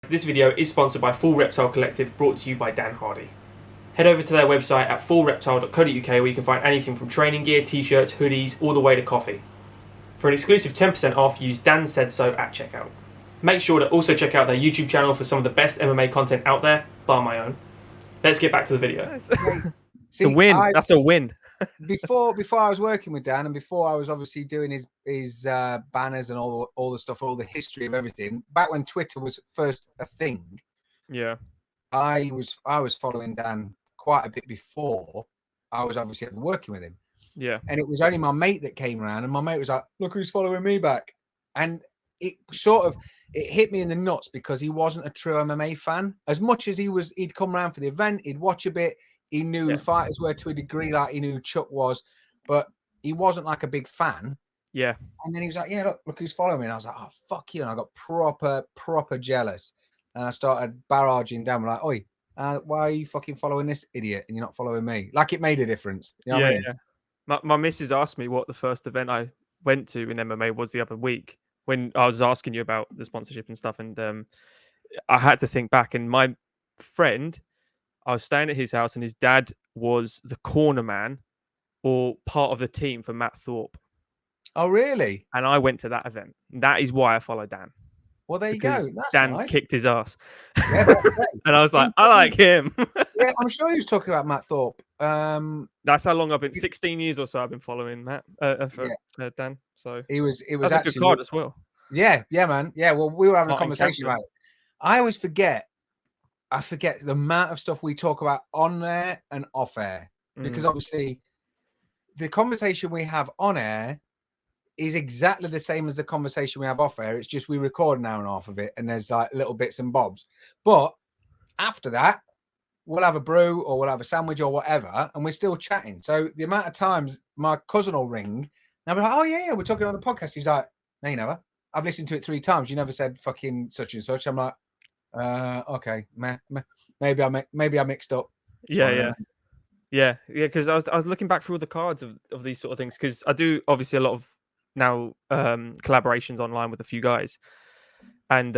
This video is sponsored by Full Reptile Collective, brought to you by Dan Hardy. Head over to their website at fullreptile.co.uk where you can find anything from training gear, t-shirts, hoodies, all the way to coffee. For an exclusive 10% off, use Dan Said So at checkout. Make sure to also check out their YouTube channel for some of the best MMA content out there, bar my own. Let's get back to the video. It's a win. That's a win. before I was working with Dan, and before I was obviously doing his banners and all the stuff, all the history of everything, back when Twitter was first a thing, Yeah, I was following Dan quite a bit before I was obviously working with him. yeah. And it was only my mate that came around, and my mate was like, "Look who's following me back," and it hit me in the nuts because he wasn't a true MMA fan. As much as he'd come around for the event, he'd watch a bit. He knew who fighters were to a degree, like he knew who Chuck was, but he wasn't like a big fan. Yeah. And then he was like, "Yeah, look who's following me." And I was like, "Oh, fuck you." And I got proper jealous. And I started barraging down. I'm like, "Oi, why are you fucking following this idiot and you're not following me?" Like it made a difference. You know what I mean? Yeah. My missus asked me what the first event I went to in MMA was the other week when I was asking you about the sponsorship and stuff. And I had to think back. And my friend, I was staying at his house and his dad was the corner man or part of the team for Matt Thorpe. Oh, really? And I went to that event. That is why I follow Dan. Well, there you go. That's Dan nice. kicked his ass. Yeah, that's great. And I was like, I like him. Yeah, I'm sure he was talking about Matt Thorpe. That's how long I've been, 16 years or so I've been following Matt for Dan. So it was that's actually a good card as well. Yeah, man. Yeah, well, we were having a Martin conversation Campbell. about it. I always forget the amount of stuff we talk about on air and off air, because obviously the conversation we have on air is exactly the same as the conversation we have off air. It's just we record an hour and a half of it and there's like little bits and bobs. But after that, we'll have a brew or we'll have a sandwich or whatever, and we're still chatting. So the amount of times my cousin will ring and I'll be like, "Oh yeah, we're talking on the podcast." He's like, "No, you never. I've listened to it 3 times. You never said fucking such and such." I'm like, okay, maybe I mixed up. Yeah. Because I was looking back through all the cards of these sort of things, because I do obviously a lot of now collaborations online with a few guys, and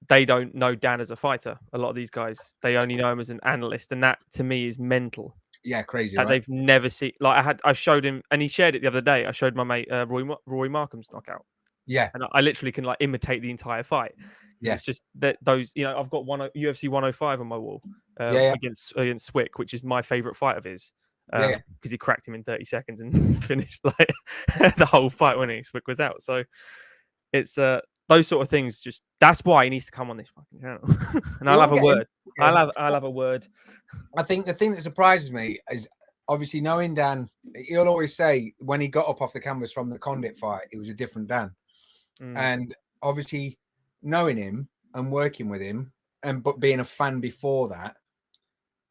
they don't know Dan as a fighter. A lot of these guys, they only know him as an analyst, and that to me is mental. Yeah, crazy. And they've never seen, like I showed him, and he shared it the other day. I showed my mate Roy Markham's knockout. Yeah, and I literally can like imitate the entire fight. Yeah, it's just that those, I've got UFC 105 on my wall against Swick, which is my favorite fight of his. Because he cracked him in 30 seconds and finished like the whole fight when Swick was out. So it's those sort of things. Just that's why he needs to come on this fucking channel. And I'll have a word. I'll have a word. I think the thing that surprises me is obviously knowing Dan. He'll always say when he got up off the canvas from the Condit fight, it was a different Dan. And obviously knowing him and working with him, but being a fan before that,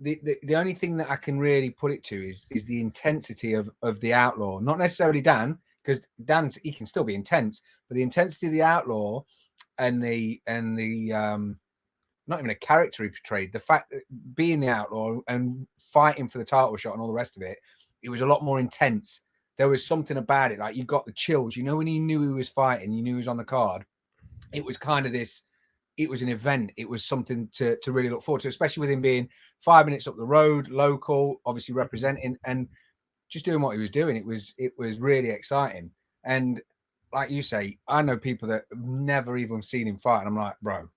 the only thing that I can really put it to is the intensity of the Outlaw. Not necessarily Dan, because he can still be intense, but the intensity of the Outlaw and the not even a character he portrayed, the fact that being the Outlaw and fighting for the title shot and all the rest of it, it was a lot more intense. There was something about it, like you got the chills. When he knew he was fighting, you knew he was on the card. It was kind of this. It was an event. It was something to really look forward to, especially with him being 5 minutes up the road, local, obviously representing and just doing what he was doing. It was really exciting. And like you say, I know people that have never even seen him fight, and I'm like, bro,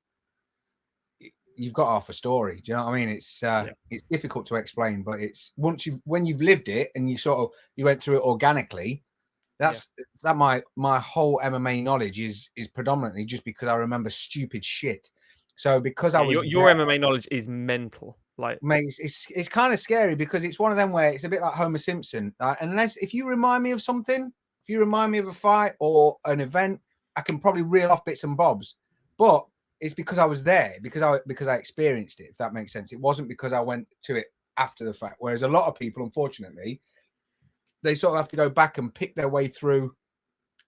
you've got half a story. Do you know what I mean? It's difficult to explain, but it's when you've lived it and you went through it organically. That my whole MMA knowledge is predominantly just because I remember stupid shit. So because your MMA knowledge is mental, like mate, it's kind of scary because it's one of them where it's a bit like Homer Simpson. If you remind me of something, if you remind me of a fight or an event, I can probably reel off bits and bobs. But it's because I was there, because I experienced it. If that makes sense, it wasn't because I went to it after the fact. Whereas a lot of people, unfortunately, they sort of have to go back and pick their way through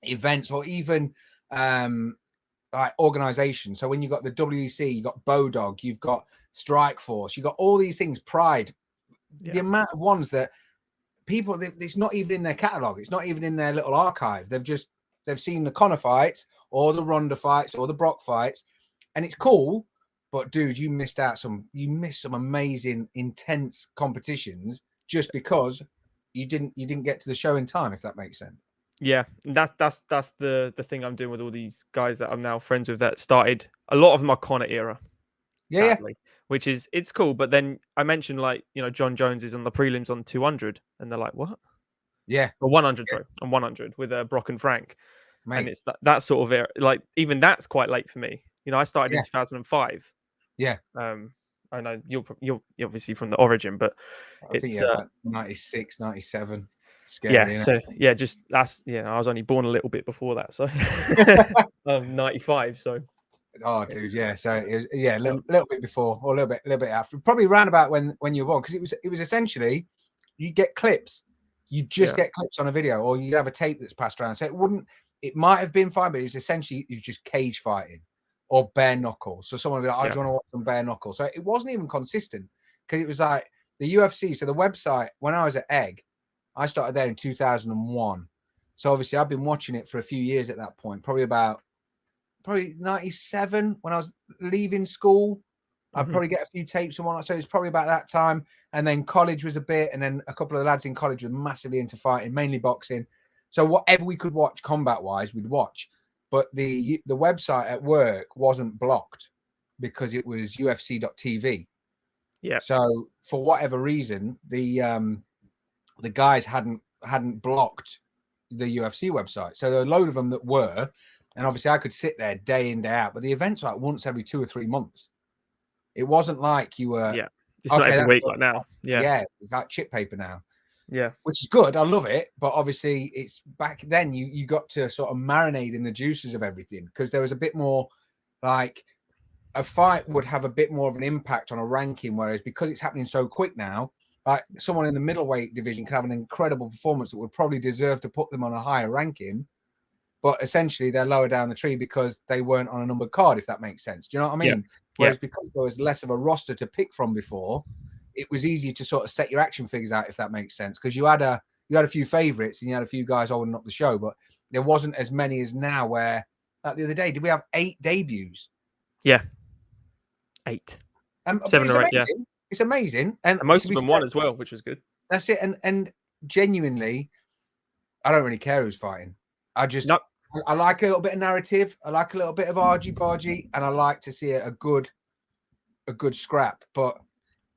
events or even like organizations. So when you've got the WEC, you've got Bodog, you've got Strike Force, you've got all these things, Pride. The amount of ones that people, it's not even in their catalog. It's not even in their little archive. They've seen the Conor fights or the Ronda fights or the Brock fights. And it's cool, But dude, you missed some amazing, intense competitions just because you didn't get to the show in time, if that makes sense. Yeah, that's the thing I'm doing with all these guys that I'm now friends with that started. A lot of them are Connor era, sadly, which is it's cool. But then I mentioned like John Jones is on the prelims on 200, and they're like, what? Yeah, or 100, sorry, on 100 with Brock and Frank, mate. And it's that sort of era. Like even that's quite late for me. I started in 2005. Yeah. I know you're obviously from the origin, but I think about 96, 97. Scary, so just that's I was only born a little bit before that, so 95. So oh, dude, yeah. So it was, a little bit before, or a little bit after, probably round about when you were born, because it was essentially you get clips, you just get clips on a video, or you have a tape that's passed around. So it might have been fine, but it was essentially just cage fighting or bare knuckles. So someone would be like, "I do want to watch some bare knuckles." So it wasn't even consistent, because it was like the UFC. So the website, when I was at Egg, I started there in 2001. So obviously I've been watching it for a few years at that point, probably 97 when I was leaving school. I'd probably get a few tapes and whatnot. So it's probably about that time. And then college was a bit, and then a couple of the lads in college were massively into fighting, mainly boxing. So whatever we could watch combat wise, we'd watch. But the website at work wasn't blocked because it was UFC.tv. Yeah. So for whatever reason, the guys hadn't blocked the UFC website. So there were a load of them that were, and obviously I could sit there day in, day out. But the events were like once every 2 or 3 months. It wasn't like you were. Yeah, it's not every week like now. Yeah, it's like chip paper now. Yeah, which is good. I love it. But obviously, it's back then. You got to sort of marinate in the juices of everything, because there was a bit more like a fight would have a bit more of an impact on a ranking, whereas because it's happening so quick now, like someone in the middleweight division can have an incredible performance that would probably deserve to put them on a higher ranking, but essentially they're lower down the tree because they weren't on a numbered card, if that makes sense. Do you know what I mean? Yeah. Whereas because there was less of a roster to pick from before, it was easier to sort of set your action figures out, if that makes sense, because you had a few favorites and you had a few guys holding up the show, but there wasn't as many as now, where like the other day, did we have 8 debuts? Yeah. 8. 7 or 8, yeah. It's amazing. And most of them won as well, which was good. That's it. And genuinely, I don't really care who's fighting. I like a little bit of narrative. I like a little bit of argy-bargy, and I like to see a good scrap. But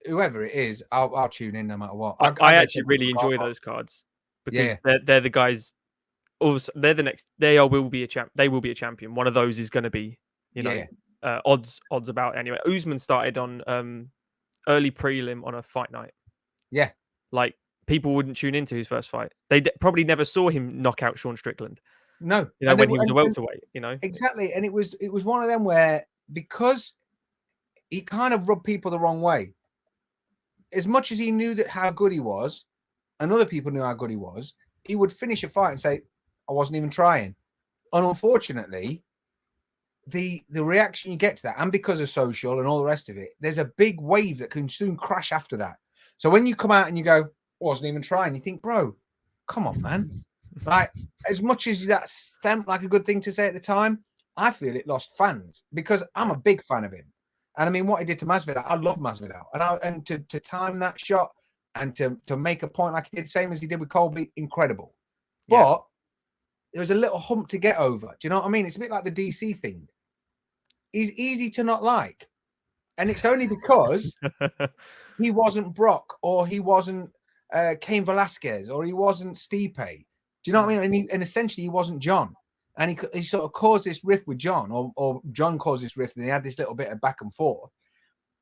whoever it is, I'll tune in no matter what. I actually really enjoy those cards, because they're the guys. Also, they're the next. They will be a champ. They will be a champion. One of those is going to be, odds about anyway. Usman started on early prelim on a fight night. Yeah, like people wouldn't tune into his first fight. They probably never saw him knock out Sean Strickland. No, when he was a welterweight. Exactly, and it was one of them where, because he kind of rubbed people the wrong way. As much as he knew how good he was, and other people knew how good he was, he would finish a fight and say, "I wasn't even trying." And unfortunately, the reaction you get to that, and because of social and all the rest of it, there's a big wave that can soon crash after that. So when you come out and you go, "I wasn't even trying," you think, bro, come on, man. Like, as much as that stamped like a good thing to say at the time, I feel it lost fans, because I'm a big fan of him. And I mean, what he did to Masvidal, I love Masvidal. And to time that shot and to make a point like he did, same as he did with Colby, incredible. Yeah. But there was a little hump to get over. Do you know what I mean? It's a bit like the DC thing. He's easy to not like. And it's only because he wasn't Brock, or he wasn't Cain Velasquez, or he wasn't Stipe. Do you know what I mean? And essentially he wasn't John. And he sort of caused this rift with John, or John caused this rift, and they had this little bit of back and forth.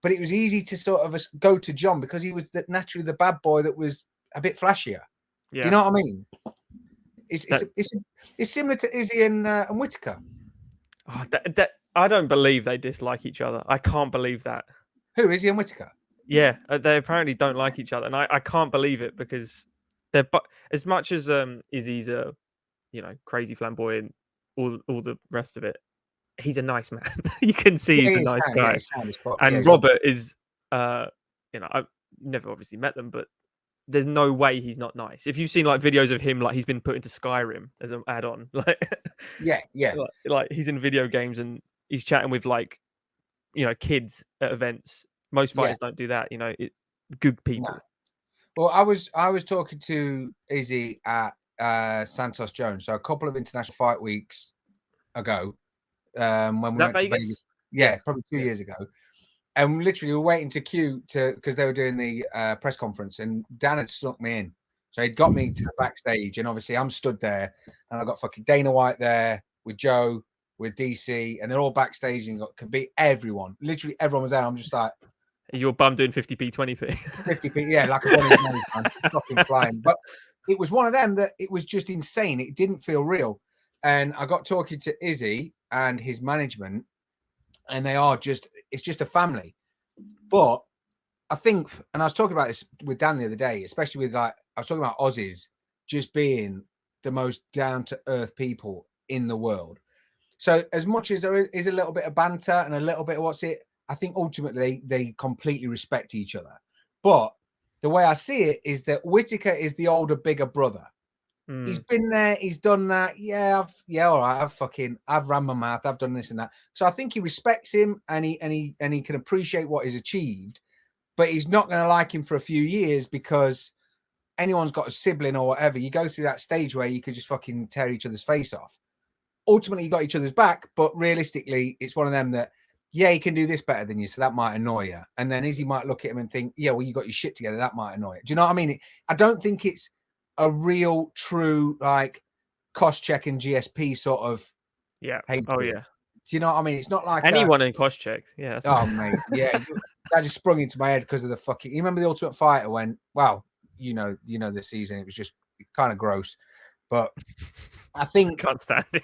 But it was easy to sort of go to John because he was naturally the bad boy that was a bit flashier. Yeah. Do you know what I mean? It's similar to Izzy and Whitaker. Oh, I don't believe they dislike each other. I can't believe that. Who, Izzy and Whitaker? Yeah, they apparently don't like each other, and I can't believe it, because they're as much as Izzy's a crazy flamboyant, all the rest of it. He's a nice man. You can see he's a nice guy. And Robert is, I've never obviously met them, but there's no way he's not nice. If you've seen like videos of him, like he's been put into Skyrim as an add-on, like yeah, like he's in video games and he's chatting with like kids at events. Most fighters don't do that. Good people. No. Well, I was talking to Izzy at Santos Jones, so a couple of international fight weeks ago, when we went to Vegas. Yeah, probably 2 years ago. And literally, we were waiting to queue because they were doing the press conference, and Dan had snuck me in. So he'd got me to the backstage, and obviously I'm stood there, and I got fucking Dana White there with Joe, with DC, and they're all backstage, and could beat everyone. Literally everyone was there. I'm just like, your bum doing 50p, 20p. 50p, yeah, like a one fucking flying. But it was one of them that it was just insane. It didn't feel real. And I got talking to Izzy and his management, and it's just a family. But I think, and I was talking about this with Dan the other day, especially with I was talking about Aussies just being the most down-to-earth people in the world. So as much as there is a little bit of banter and a little bit of I think ultimately they completely respect each other. But the way I see it is that Whittaker is the older, bigger brother. He's been there, he's done that. All right. I've ran my mouth, I've done this and that. So I think he respects him and he can appreciate what he's achieved, but he's not going to like him for a few years because anyone's got a sibling or whatever. You go through that stage where you could just fucking tear each other's face off. Ultimately, you got each other's back, but realistically, it's one of them that, he can do this better than you, so that might annoy you. And then Izzy might look at him and think, well, you got your shit together, that might annoy you. Do you know what I mean? I don't think it's a real, true, like, cost check and GSP sort of hatred. Oh, yeah. Do you know what I mean? It's not like anyone in cost check. Yeah. Mate. Yeah. That just sprung into my head because of the fucking. You remember the Ultimate Fighter when? Well, you know the season. It was just kind of gross, but I think can't stand him.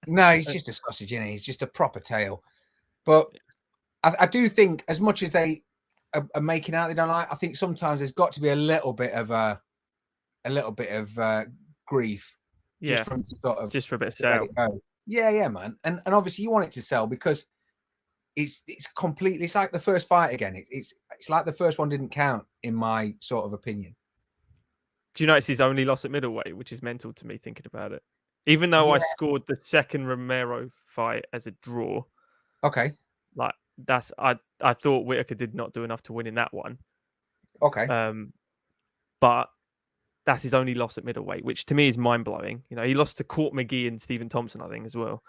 No, he's just a sausage, isn't he? He's just a proper tail. But I do think, as much as they are making out they don't like, I think sometimes there's got to be a little bit of grief. Yeah. Just, from sort of, just for a bit of sale. Yeah, man. And obviously you want it to sell because it's completely. It's like the first fight again. It's like the first one didn't count in my sort of opinion. Do you know it's his only loss at middleweight, which is mental to me thinking about it? Even though I scored the second Romero fight as a draw. Okay. Like I thought Whittaker did not do enough to win in that one. Okay. But that's his only loss at middleweight, which to me is mind blowing. He lost to Court McGee and Stephen Thompson, I think, as well.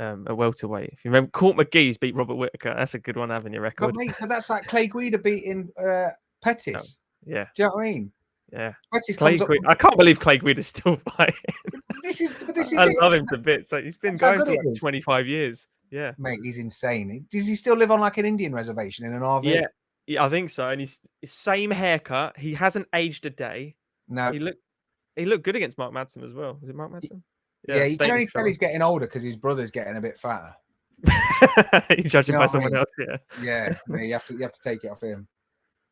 At welterweight. If you remember, Court McGee's beat Robert Whittaker. That's a good one having your record. But mate, that's like Clay Guida beating Pettis. No. Yeah. Do you know what I mean? Yeah. Pettis I can't believe Clay Guida's still fighting. This is I love him to bits. So he's been going for like 25 years. Yeah. Mate, he's insane. Does he still live on like an Indian reservation in an RV? Yeah, I think so. And he's same haircut. He hasn't aged a day. No. He looked good against Mark Madsen as well. Was it Mark Madsen? Yeah, you can only tell he's getting older because his brother's getting a bit fatter. You judge him by someone else, yeah. Yeah, you have to take it off him.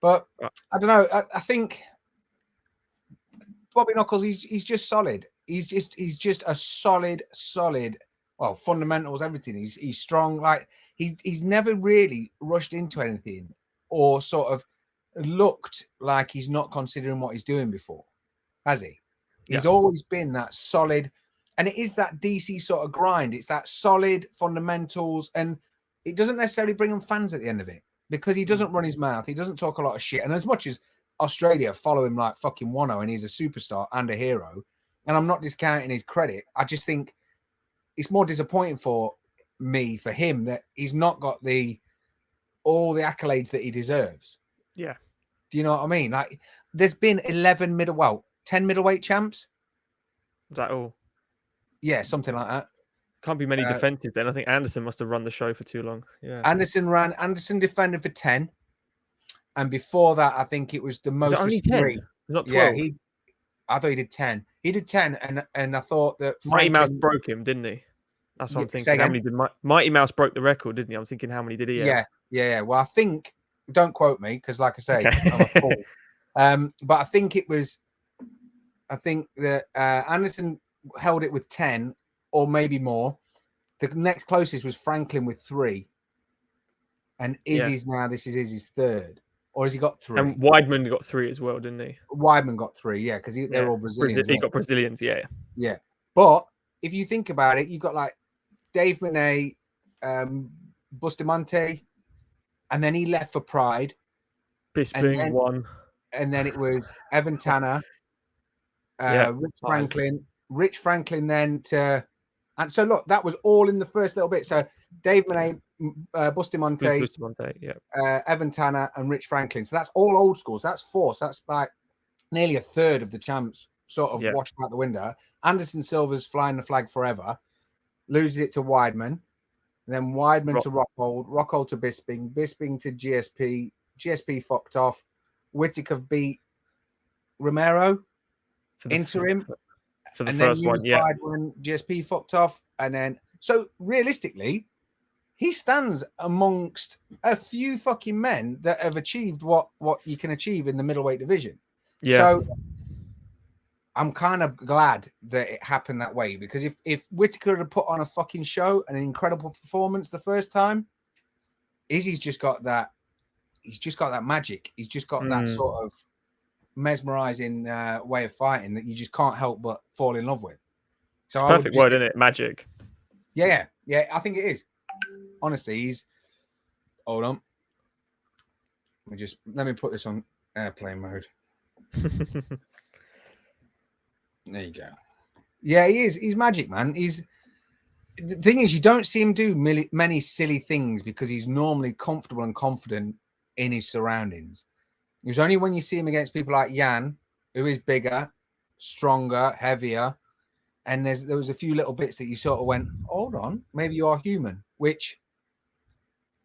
But I don't know. I think Bobby Knuckles, he's just solid. He's just a solid. Well, fundamentals, everything. He's strong. Like he's never really rushed into anything or sort of looked like he's not considering what he's doing before, has he? He's always been that solid, and it is that DC sort of grind. It's that solid fundamentals, and it doesn't necessarily bring him fans at the end of it because he doesn't run his mouth. He doesn't talk a lot of shit. And as much as Australia follow him like fucking Wano, and he's a superstar and a hero, and I'm not discounting his credit, I just think it's more disappointing for him that he's not got all the accolades that he deserves. Yeah. Do you know what I mean? Like, there's been 10 middleweight champs. Is that all? Yeah, something like that. Can't be many defensive then. I think Anderson must have run the show for too long. Yeah. Anderson defended for 10. And before that, I think it was the most. Was it only 10? Not 12. Yeah, I thought he did 10. He did 10, and I thought that Mighty Mouse broke him, didn't he? That's what I'm thinking. How many did Mighty Mouse broke the record, didn't he? I'm thinking, how many did he have? Yeah. Well, I think, don't quote me, because like I say, I'm a fool. But I think that Anderson held it with 10 or maybe more. The next closest was Franklin with 3. And Izzy's now, this is Izzy's 3rd. Or has he got 3? And Weidman got 3 as well, didn't he? Weidman got 3, yeah, because they're all Brazilians. He got Brazilians, yeah. Yeah. But if you think about it, you've got like Dave Monet, Bustamante, and then he left for Pride. Bisping won. And then it was Evan Tanner, Rich Franklin then to... And so, look, that was all in the first little bit. So Dave Monet, Bustamante, Evan Tanner, and Rich Franklin. So that's all old schools. That's four. So that's like nearly a third of the champs sort of washed out the window. Anderson Silva's flying the flag forever, loses it to Weidman, then Weidman to Rockhold to Bisping to GSP fucked off, Whittaker beat Romero, interim. For the first one, when GSP fucked off. And then, so realistically, he stands amongst a few fucking men that have achieved what you can achieve in the middleweight division. Yeah. So I'm kind of glad that it happened that way, because if Whittaker had put on a fucking show, an incredible performance the first time, Izzy's just got that. He's just got that magic. He's just got that sort of mesmerizing way of fighting that you just can't help but fall in love with. So it's a perfect word, isn't it? Magic. Yeah, I think it is. Honestly, he's... Hold on. Let me put this on airplane mode. There you go. Yeah, he is. He's magic, man. The thing is, you don't see him do many silly things because he's normally comfortable and confident in his surroundings. It was only when you see him against people like Jan, who is bigger, stronger, heavier, and there was a few little bits that you sort of went, hold on, maybe you are human, which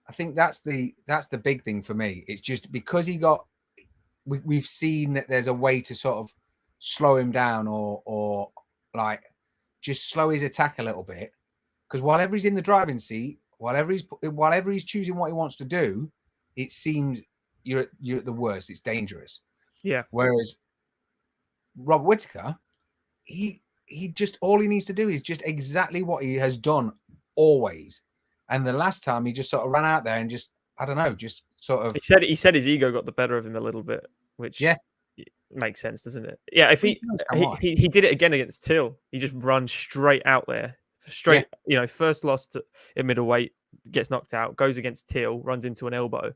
I think that's the big thing for me. It's just because we've seen that there's a way to sort of slow him down or like just slow his attack a little bit, because whatever he's in the driving seat, whatever he's choosing what he wants to do, it seems you're at the worst. It's dangerous. Yeah. Whereas Rob Whittaker, he just, all he needs to do is just exactly what he has done always. And the last time he just sort of ran out there and just, I don't know, just sort of... He said his ego got the better of him a little bit, which makes sense, doesn't it? Yeah, if he did it again against Till, he just runs straight out there. First loss in middleweight, gets knocked out, goes against Till, runs into an elbow.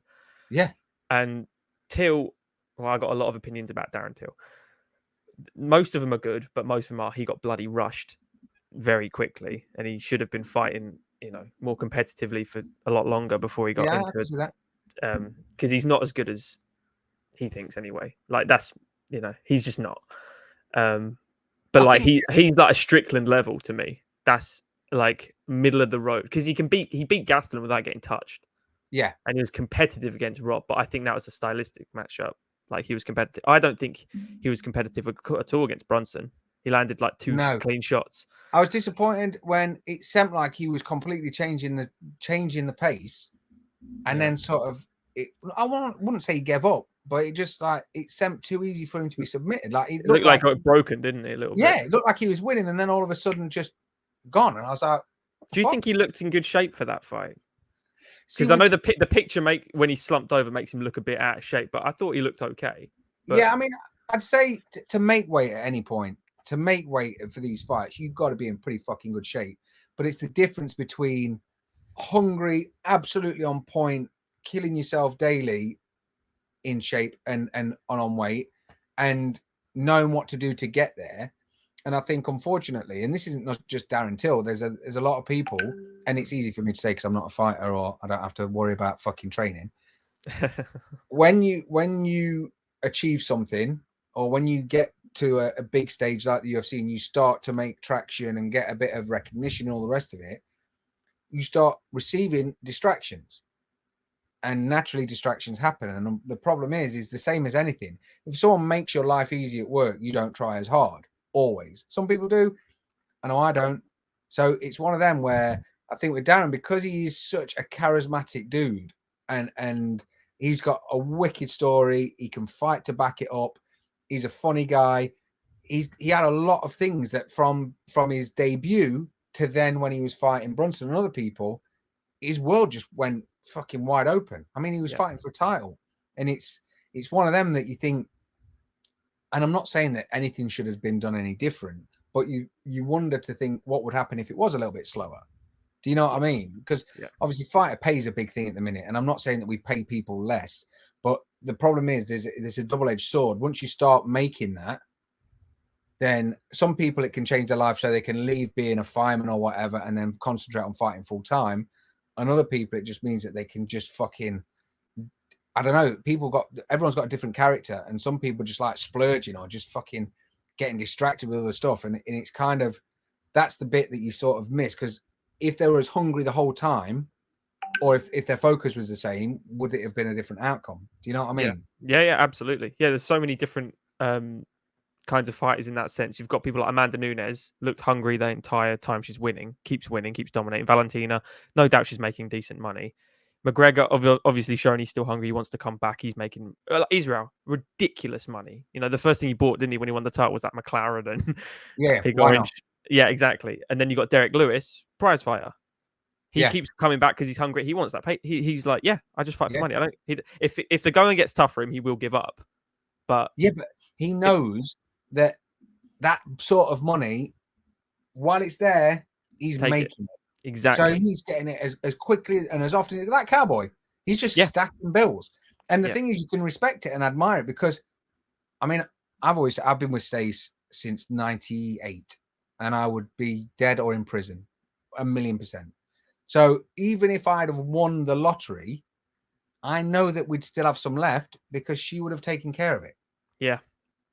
Yeah. And Till, I got a lot of opinions about Darren Till. Most of them are good, but most of them are he got bloody rushed very quickly, and he should have been fighting, more competitively for a lot longer before he got into it. Because he's not as good as he thinks anyway. Like that's, he's just not. But like he's like a Strickland level to me. That's like middle of the road, because he beat Gastelum without getting touched. Yeah, and he was competitive against Rob, but I think that was a stylistic matchup. Like he was competitive. I don't think he was competitive at all against Brunson. He landed like two clean shots. I was disappointed when it seemed like he was completely changing the pace, and then sort of wouldn't say he gave up, but it just like it seemed too easy for him to be submitted. Like it looked like it got broken, didn't it? A little bit. Yeah, it looked like he was winning, and then all of a sudden just gone. And I was like, do you think he looked in good shape for that fight? Because I know the picture when he slumped over makes him look a bit out of shape, but I thought he looked okay. But... Yeah, I mean, I'd say to make weight at any point, to make weight for these fights, you've got to be in pretty fucking good shape. But it's the difference between hungry, absolutely on point, killing yourself daily in shape and on weight, and knowing what to do to get there. And I think, unfortunately, and this isn't not just Darren Till, there's a lot of people, and it's easy for me to say because I'm not a fighter or I don't have to worry about fucking training. When you achieve something, or when you get to a big stage like the UFC and you start to make traction and get a bit of recognition and all the rest of it, you start receiving distractions. And naturally distractions happen. And the problem is the same as anything. If someone makes your life easy at work, you don't try as hard. Always. Some people do. I know I don't. So it's one of them where I think with Darren, because he is such a charismatic dude and he's got a wicked story, he can fight to back it up. He's a funny guy. He had a lot of things that from his debut to then when he was fighting Brunson and other people, his world just went fucking wide open. I mean, he was fighting for a title, and it's one of them that you think, and I'm not saying that anything should have been done any different, but you wonder to think what would happen if it was a little bit slower. Do you know what I mean? Because obviously fighter pay is a big thing at the minute. And I'm not saying that we pay people less, but the problem is there's a double-edged sword. Once you start making that, then some people, it can change their life so they can leave being a fireman or whatever and then concentrate on fighting full time. And other people, it just means that they can just fucking, I don't know, everyone's got a different character, and some people just like splurging or just fucking getting distracted with other stuff. And it's kind of, that's the bit that you sort of miss, because if they were as hungry the whole time, or if their focus was the same, would it have been a different outcome? Do you know what I mean? Yeah, absolutely. Yeah, there's so many different kinds of fighters in that sense. You've got people like Amanda Nunes, looked hungry the entire time she's winning, keeps dominating. Valentina, no doubt she's making decent money. McGregor, obviously showing he's still hungry. He wants to come back. He's making Israel ridiculous money. You know, the first thing he bought, didn't he, when he won the title, was that McLaren and Pig Orange. Not? Yeah, exactly. And then you got Derek Lewis, prize fighter. He keeps coming back because he's hungry. He wants that pay. He's like, I just fight for money. I don't. If the going gets tough for him, he will give up. But he knows that sort of money, while it's there, he's making it. Exactly. So he's getting it as quickly and as often as that cowboy. He's just stacking bills. And the thing is, you can respect it and admire it, because, I mean, I've been with Stace since 98, and I would be dead or in prison 1,000,000%. So even if I'd have won the lottery, I know that we'd still have some left because she would have taken care of it. Yeah.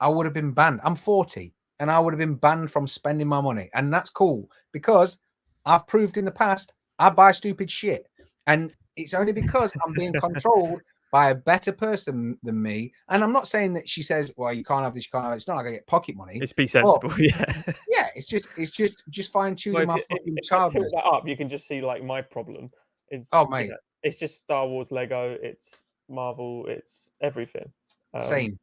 I would have been banned. I'm 40 and I would have been banned from spending my money. And that's cool, because I've proved in the past I buy stupid shit. And it's only because I'm being controlled by a better person than me. And I'm not saying that she says, well, you can't have this, you can't have it. It's not like I get pocket money. It's be sensible. Yeah, it's just fine tuning my fucking childhood. If I tilt that up, you can just see like my problem is mate. You know, it's just Star Wars, Lego, it's Marvel, it's everything. Same.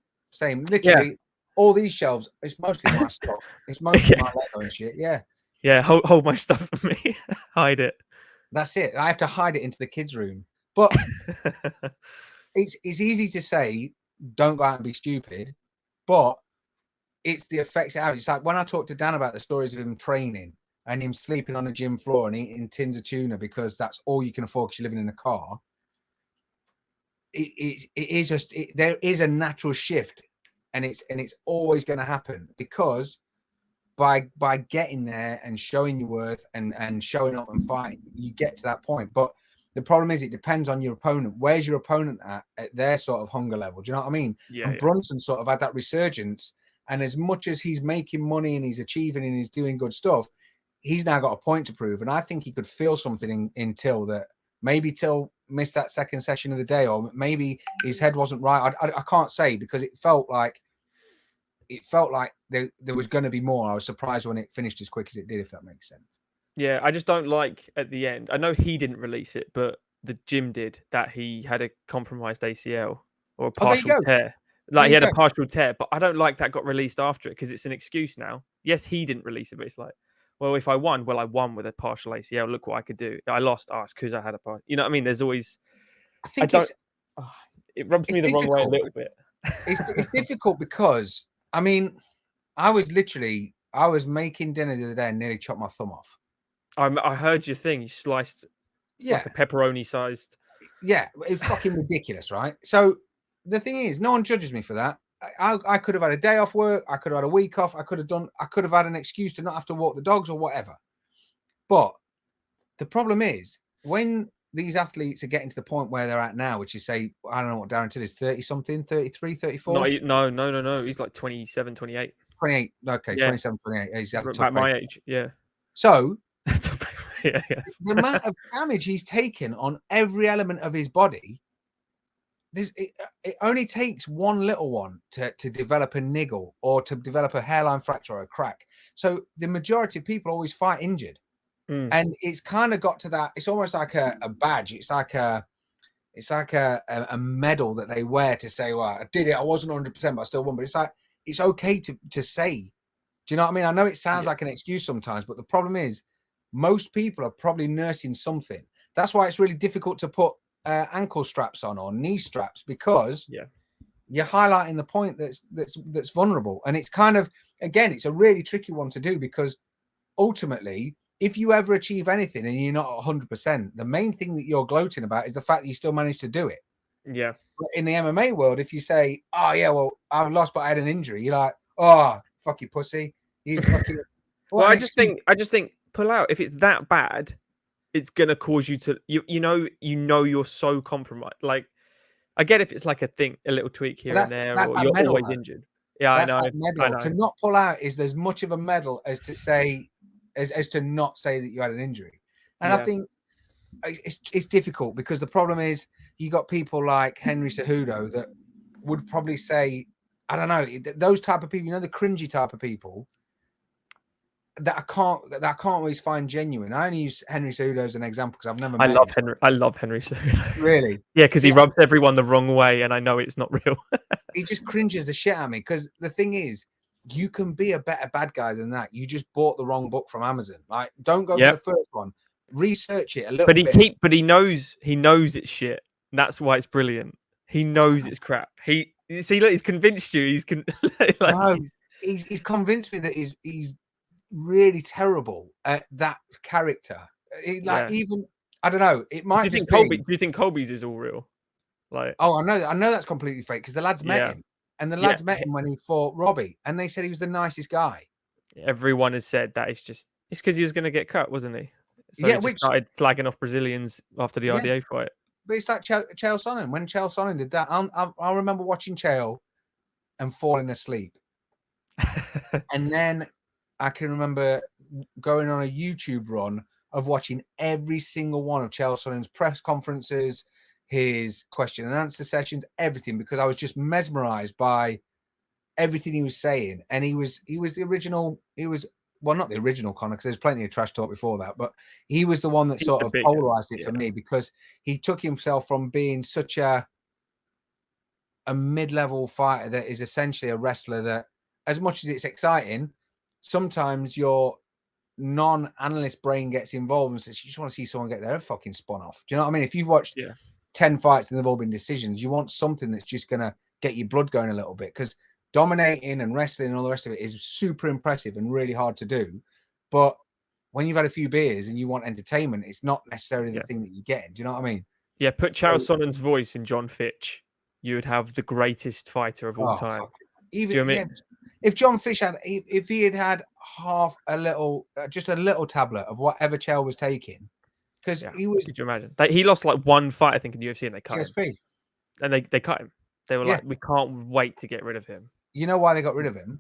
Literally, all these shelves, it's mostly my stuff. It's mostly my Lego and shit. Yeah, hold my stuff for me. Hide it. That's it. I have to hide it into the kids' room. But it's easy to say, don't go out and be stupid, but it's the effects it has. It's like when I talked to Dan about the stories of him training and him sleeping on a gym floor and eating tins of tuna because that's all you can afford because you're living in a car. There is a natural shift, and it's always going to happen, because by getting there and showing your worth and showing up and fighting, you get to that point. But the problem is, it depends on your opponent. Where's your opponent at their sort of hunger level? Do you know what I mean? And Brunson sort of had that resurgence, and as much as he's making money and he's achieving and he's doing good stuff, he's now got a point to prove. And I think he could feel something in Till, that maybe Till missed that second session of the day, or maybe his head wasn't right. I can't say, because it felt like there was going to be more. I was surprised when it finished as quick as it did, if that makes sense. Yeah, I just don't like at the end. I know he didn't release it, but the gym did, that he had a compromised ACL or a partial tear. Like he had a partial tear, but I don't like that got released after it, because it's an excuse now. Yes, he didn't release it, but it's like, well, if I won, I won with a partial ACL. Look what I could do. I lost. It's because I had a partial. You know what I mean? There's always. It rubs me the wrong way a little bit. It's difficult because, I mean, I was making dinner the other day and nearly chopped my thumb off. I heard your thing. You sliced like a pepperoni sized. Yeah, it's fucking ridiculous, right? So the thing is, no one judges me for that. I could have had a day off work. I could have had a week off. I could have had an excuse to not have to walk the dogs or whatever. But the problem is, when these athletes are getting to the point where they're at now, which is, say, I don't know what Darren Till is, 30 something, 33, 34. No. He's like 27, 28. 28. Okay, yeah. 27, 28. He's had a tough my age. Yeah. So the amount of damage he's taken on every element of his body, it only takes one little one to develop a niggle or to develop a hairline fracture or a crack. So the majority of people always fight injured. And it's kind of got to that. It's almost like a badge. It's like a medal that they wear to say, well, I did it. I wasn't 100%, but I still won. But it's like, it's okay to say. Do you know what I mean? I know it sounds like an excuse sometimes, but the problem is, most people are probably nursing something. That's why it's really difficult to put ankle straps on or knee straps, because you're highlighting the point that's vulnerable. And it's kind of, again, it's a really tricky one to do, because ultimately, if you ever achieve anything and you're not 100%, the main thing that you're gloating about is the fact that you still managed to do it. Yeah. But in the MMA world, if you say, "Oh yeah, well, I lost, but I had an injury," you're like, "Oh, fuck you, pussy." You fucking. Well, I just think pull out. If it's that bad, it's gonna cause you to you know you're so compromised. Like, I get if it's like a little tweak here and there, or you're always injured. Yeah, I know. To not pull out is as much of a medal as to say, as to not say that you had an injury. And I think it's difficult because the problem is you got people like Henry Cejudo that would probably say, I don't know, those type of people, the cringy type of people that I can't always find genuine. I only use Henry Cejudo as an example because I've never met him. I love Henry Cejudo. Really? Yeah, because he rubs everyone the wrong way, and I know it's not real. He just cringes the shit out of me because the thing is, you can be a better bad guy than that. You just bought the wrong book from Amazon. Like, don't go for the first one. Research it a little bit. But he knows it's shit. That's why it's brilliant. He knows it's crap. Look, he's convinced you. He's convinced me that he's really terrible at that character. Even I don't know. It might. Do you think Colby's is all real? Like, oh, I know that's completely fake because the lads met him, and the lads met him when he fought Robbie, and they said he was the nicest guy. Everyone has said that it's because he was going to get cut, wasn't he? So he started slagging off Brazilians after the RDA fight. But it's like Chael Sonnen. When Chael Sonnen did that, I remember watching Chael and falling asleep, and then I can remember going on a YouTube run of watching every single one of Chael Sonnen's press conferences, his question and answer sessions, everything, because I was just mesmerized by everything he was saying. And he was the original. He was, well, not the original Conor, because there's plenty of trash talk before that, but he was the one that sort of polarized it for me, because he took himself from being such a mid-level fighter that is essentially a wrestler that, as much as it's exciting, sometimes your non-analyst brain gets involved and says, you just want to see someone get their head fucking spun off. Do you know what I mean? If you've watched 10 fights and they've all been decisions, you want something that's just going to get your blood going a little bit, because dominating and wrestling and all the rest of it is super impressive and really hard to do. But when you've had a few beers and you want entertainment, it's not necessarily the thing that you're getting. Do you know what I mean? Yeah, put Chael Sonnen's voice in John Fitch. You would have the greatest fighter of all time. If John Fish if he had half just a little tablet of whatever Chael was taking, because he was. Could you imagine? He lost like one fight, I think, in the UFC, and they cut him. And they cut him. They were like, we can't wait to get rid of him. You know why they got rid of him?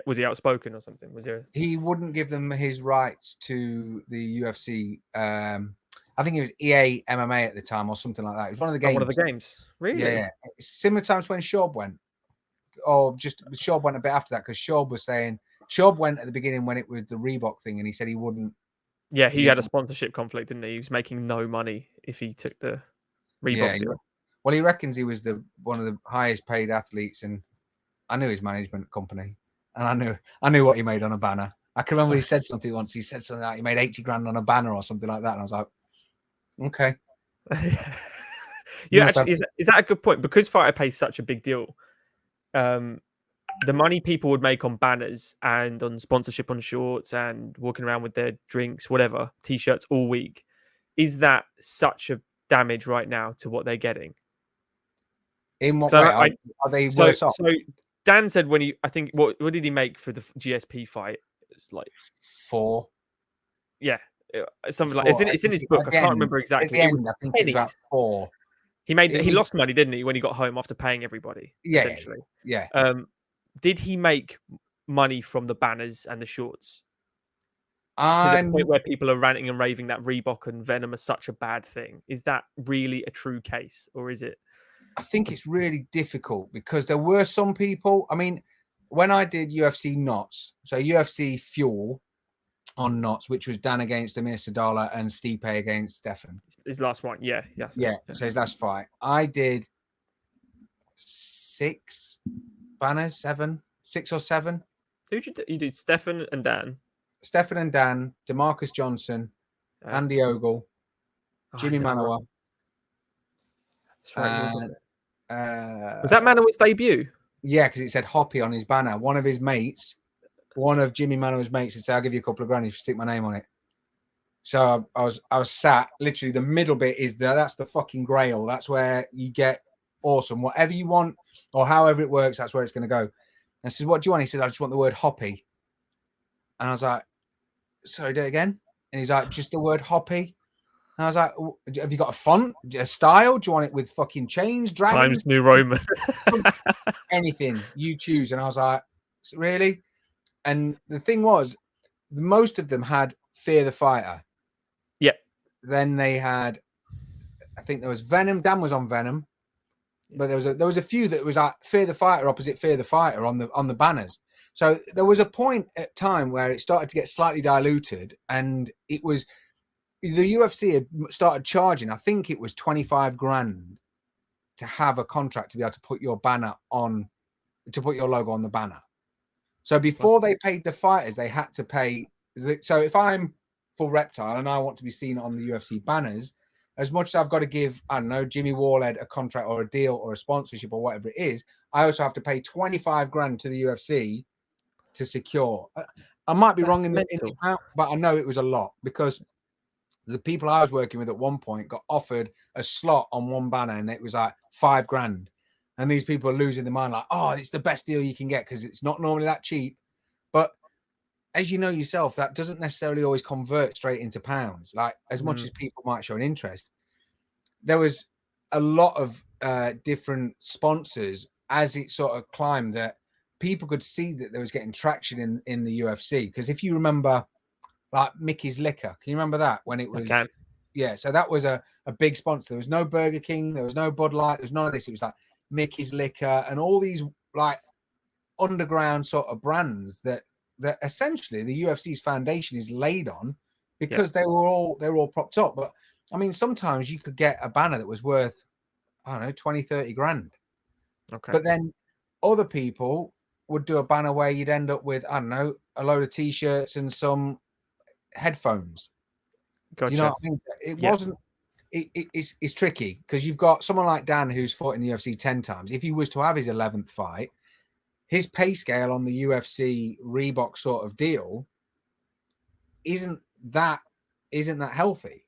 Was he outspoken or something? He wouldn't give them his rights to the UFC. I think it was EA MMA at the time or something like that. It was one of the games. One of the games, really? Yeah. Similar times when Schaub went, or just Schaub went a bit after that, because Schaub went at the beginning when it was the Reebok thing, and he said he wouldn't. Yeah, he had a sponsorship conflict, didn't he? He was making no money if he took the Reebok deal. Well, he reckons he was one of the highest paid athletes, and I knew his management company, and I knew what he made on a banner. I can remember he said something once. He said something like he made 80 grand on a banner or something like that, and I was like, okay. Actually, is that a good point? Because fighter pay is such a big deal. The money people would make on banners and on sponsorship on shorts and walking around with their drinks, whatever, t-shirts all week, is that such a damage right now to what they're getting? In what way? Are they worse off? So Dan said what did he make for the GSP fight? It's like 4. Yeah, something like it's in his book. I can't remember exactly. I think it was about 4. He lost money, didn't he, when he got home after paying everybody? Yeah, essentially. Yeah. Did he make money from the banners and the shorts? To the point where people are ranting and raving that Reebok and Venom are such a bad thing. Is that really a true case, or is it? I think it's really difficult, because there were some people. I mean, when I did UFC Knots, so UFC Fuel on Knots, which was Dan against Amir Sadala and Stipe against Stefan. His last one, yeah. So his last fight, I did 6 banners, 6 or 7. Who did you do? Stefan and Dan, DeMarcus Johnson, Andy Ogle, Jimmy Manoa. That's right, wasn't it? Was that Manoa's debut? Yeah, because it said Hoppy on his banner. One of his mates one of Jimmy Manuel's mates and say, "I'll give you a couple of grand if you stick my name on it." So I was sat literally the middle bit is that's the fucking grail. That's where you get awesome. Whatever you want or however it works, that's where it's going to go. And I said, "What do you want?" He said, "I just want the word hoppy." And I was like, "Sorry, do it again." And he's like, "Just the word hoppy." And I was like, "Have you got a font, a style? Do you want it with fucking chains, dragons, Times New Roman, anything you choose?" And I was like, "Really?" And the thing was, most of them had Fear the Fighter. Yeah. Then they had, I think there was Venom. Dan was on Venom, but there was a few that was like Fear the Fighter opposite Fear the Fighter on the banners. So there was a point at time where it started to get slightly diluted, and it was the UFC had started charging. I think it was 25 grand to have a contract to be able to put your banner on, to put your logo on the banner. So before they paid the fighters, they had to pay. So if I'm Full Reptile and I want to be seen on the UFC banners, as much as I've got to give, I don't know, Jimmy Warled a contract or a deal or a sponsorship or whatever it is, I also have to pay 25 grand to the UFC to secure. I might be wrong in the amount, but I know it was a lot because the people I was working with at one point got offered a slot on one banner and it was like 5 grand. And these people are losing their mind like, oh, it's the best deal you can get because it's not normally that cheap. But as you know yourself, that doesn't necessarily always convert straight into pounds. Like as much as people might show an interest, there was a lot of different sponsors as it sort of climbed that people could see that there was getting traction in the UFC. Because if you remember, like Mickey's Liquor, can you remember that when it was? Yeah, so that was a big sponsor. There was no Burger King, there was no Bud Light, there was none of this. It was like Mickey's Liquor and all these like underground sort of brands that essentially the UFC's foundation is laid on because they were all propped up. But I mean, sometimes you could get a banner that was worth, I don't know, 20, 30 grand. Okay. But then other people would do a banner where you'd end up with, I don't know, a load of t-shirts and some headphones. Gotcha. Do you know what I mean? It wasn't, it's tricky because you've got someone like Dan who's fought in the UFC 10 times. If he was to have his 11th fight, his pay scale on the UFC Reebok sort of deal isn't that healthy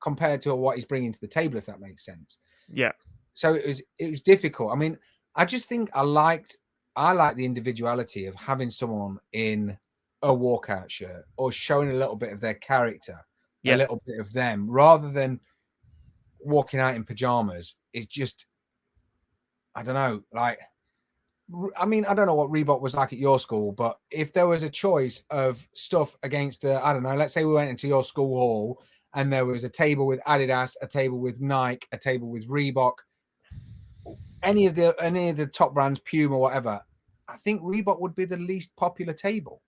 compared to what he's bringing to the table, if that makes sense. Yeah. So it was difficult. I mean, I just think I like the individuality of having someone in a walkout shirt or showing a little bit of their character, a little bit of them, rather than walking out in pajamas. It's just, I don't know, like, I mean, I don't know what Reebok was like at your school, but if there was a choice of stuff against, I don't know, let's say we went into your school hall and there was a table with Adidas, a table with Nike, a table with Reebok, any of the top brands, Puma, whatever, I think Reebok would be the least popular table.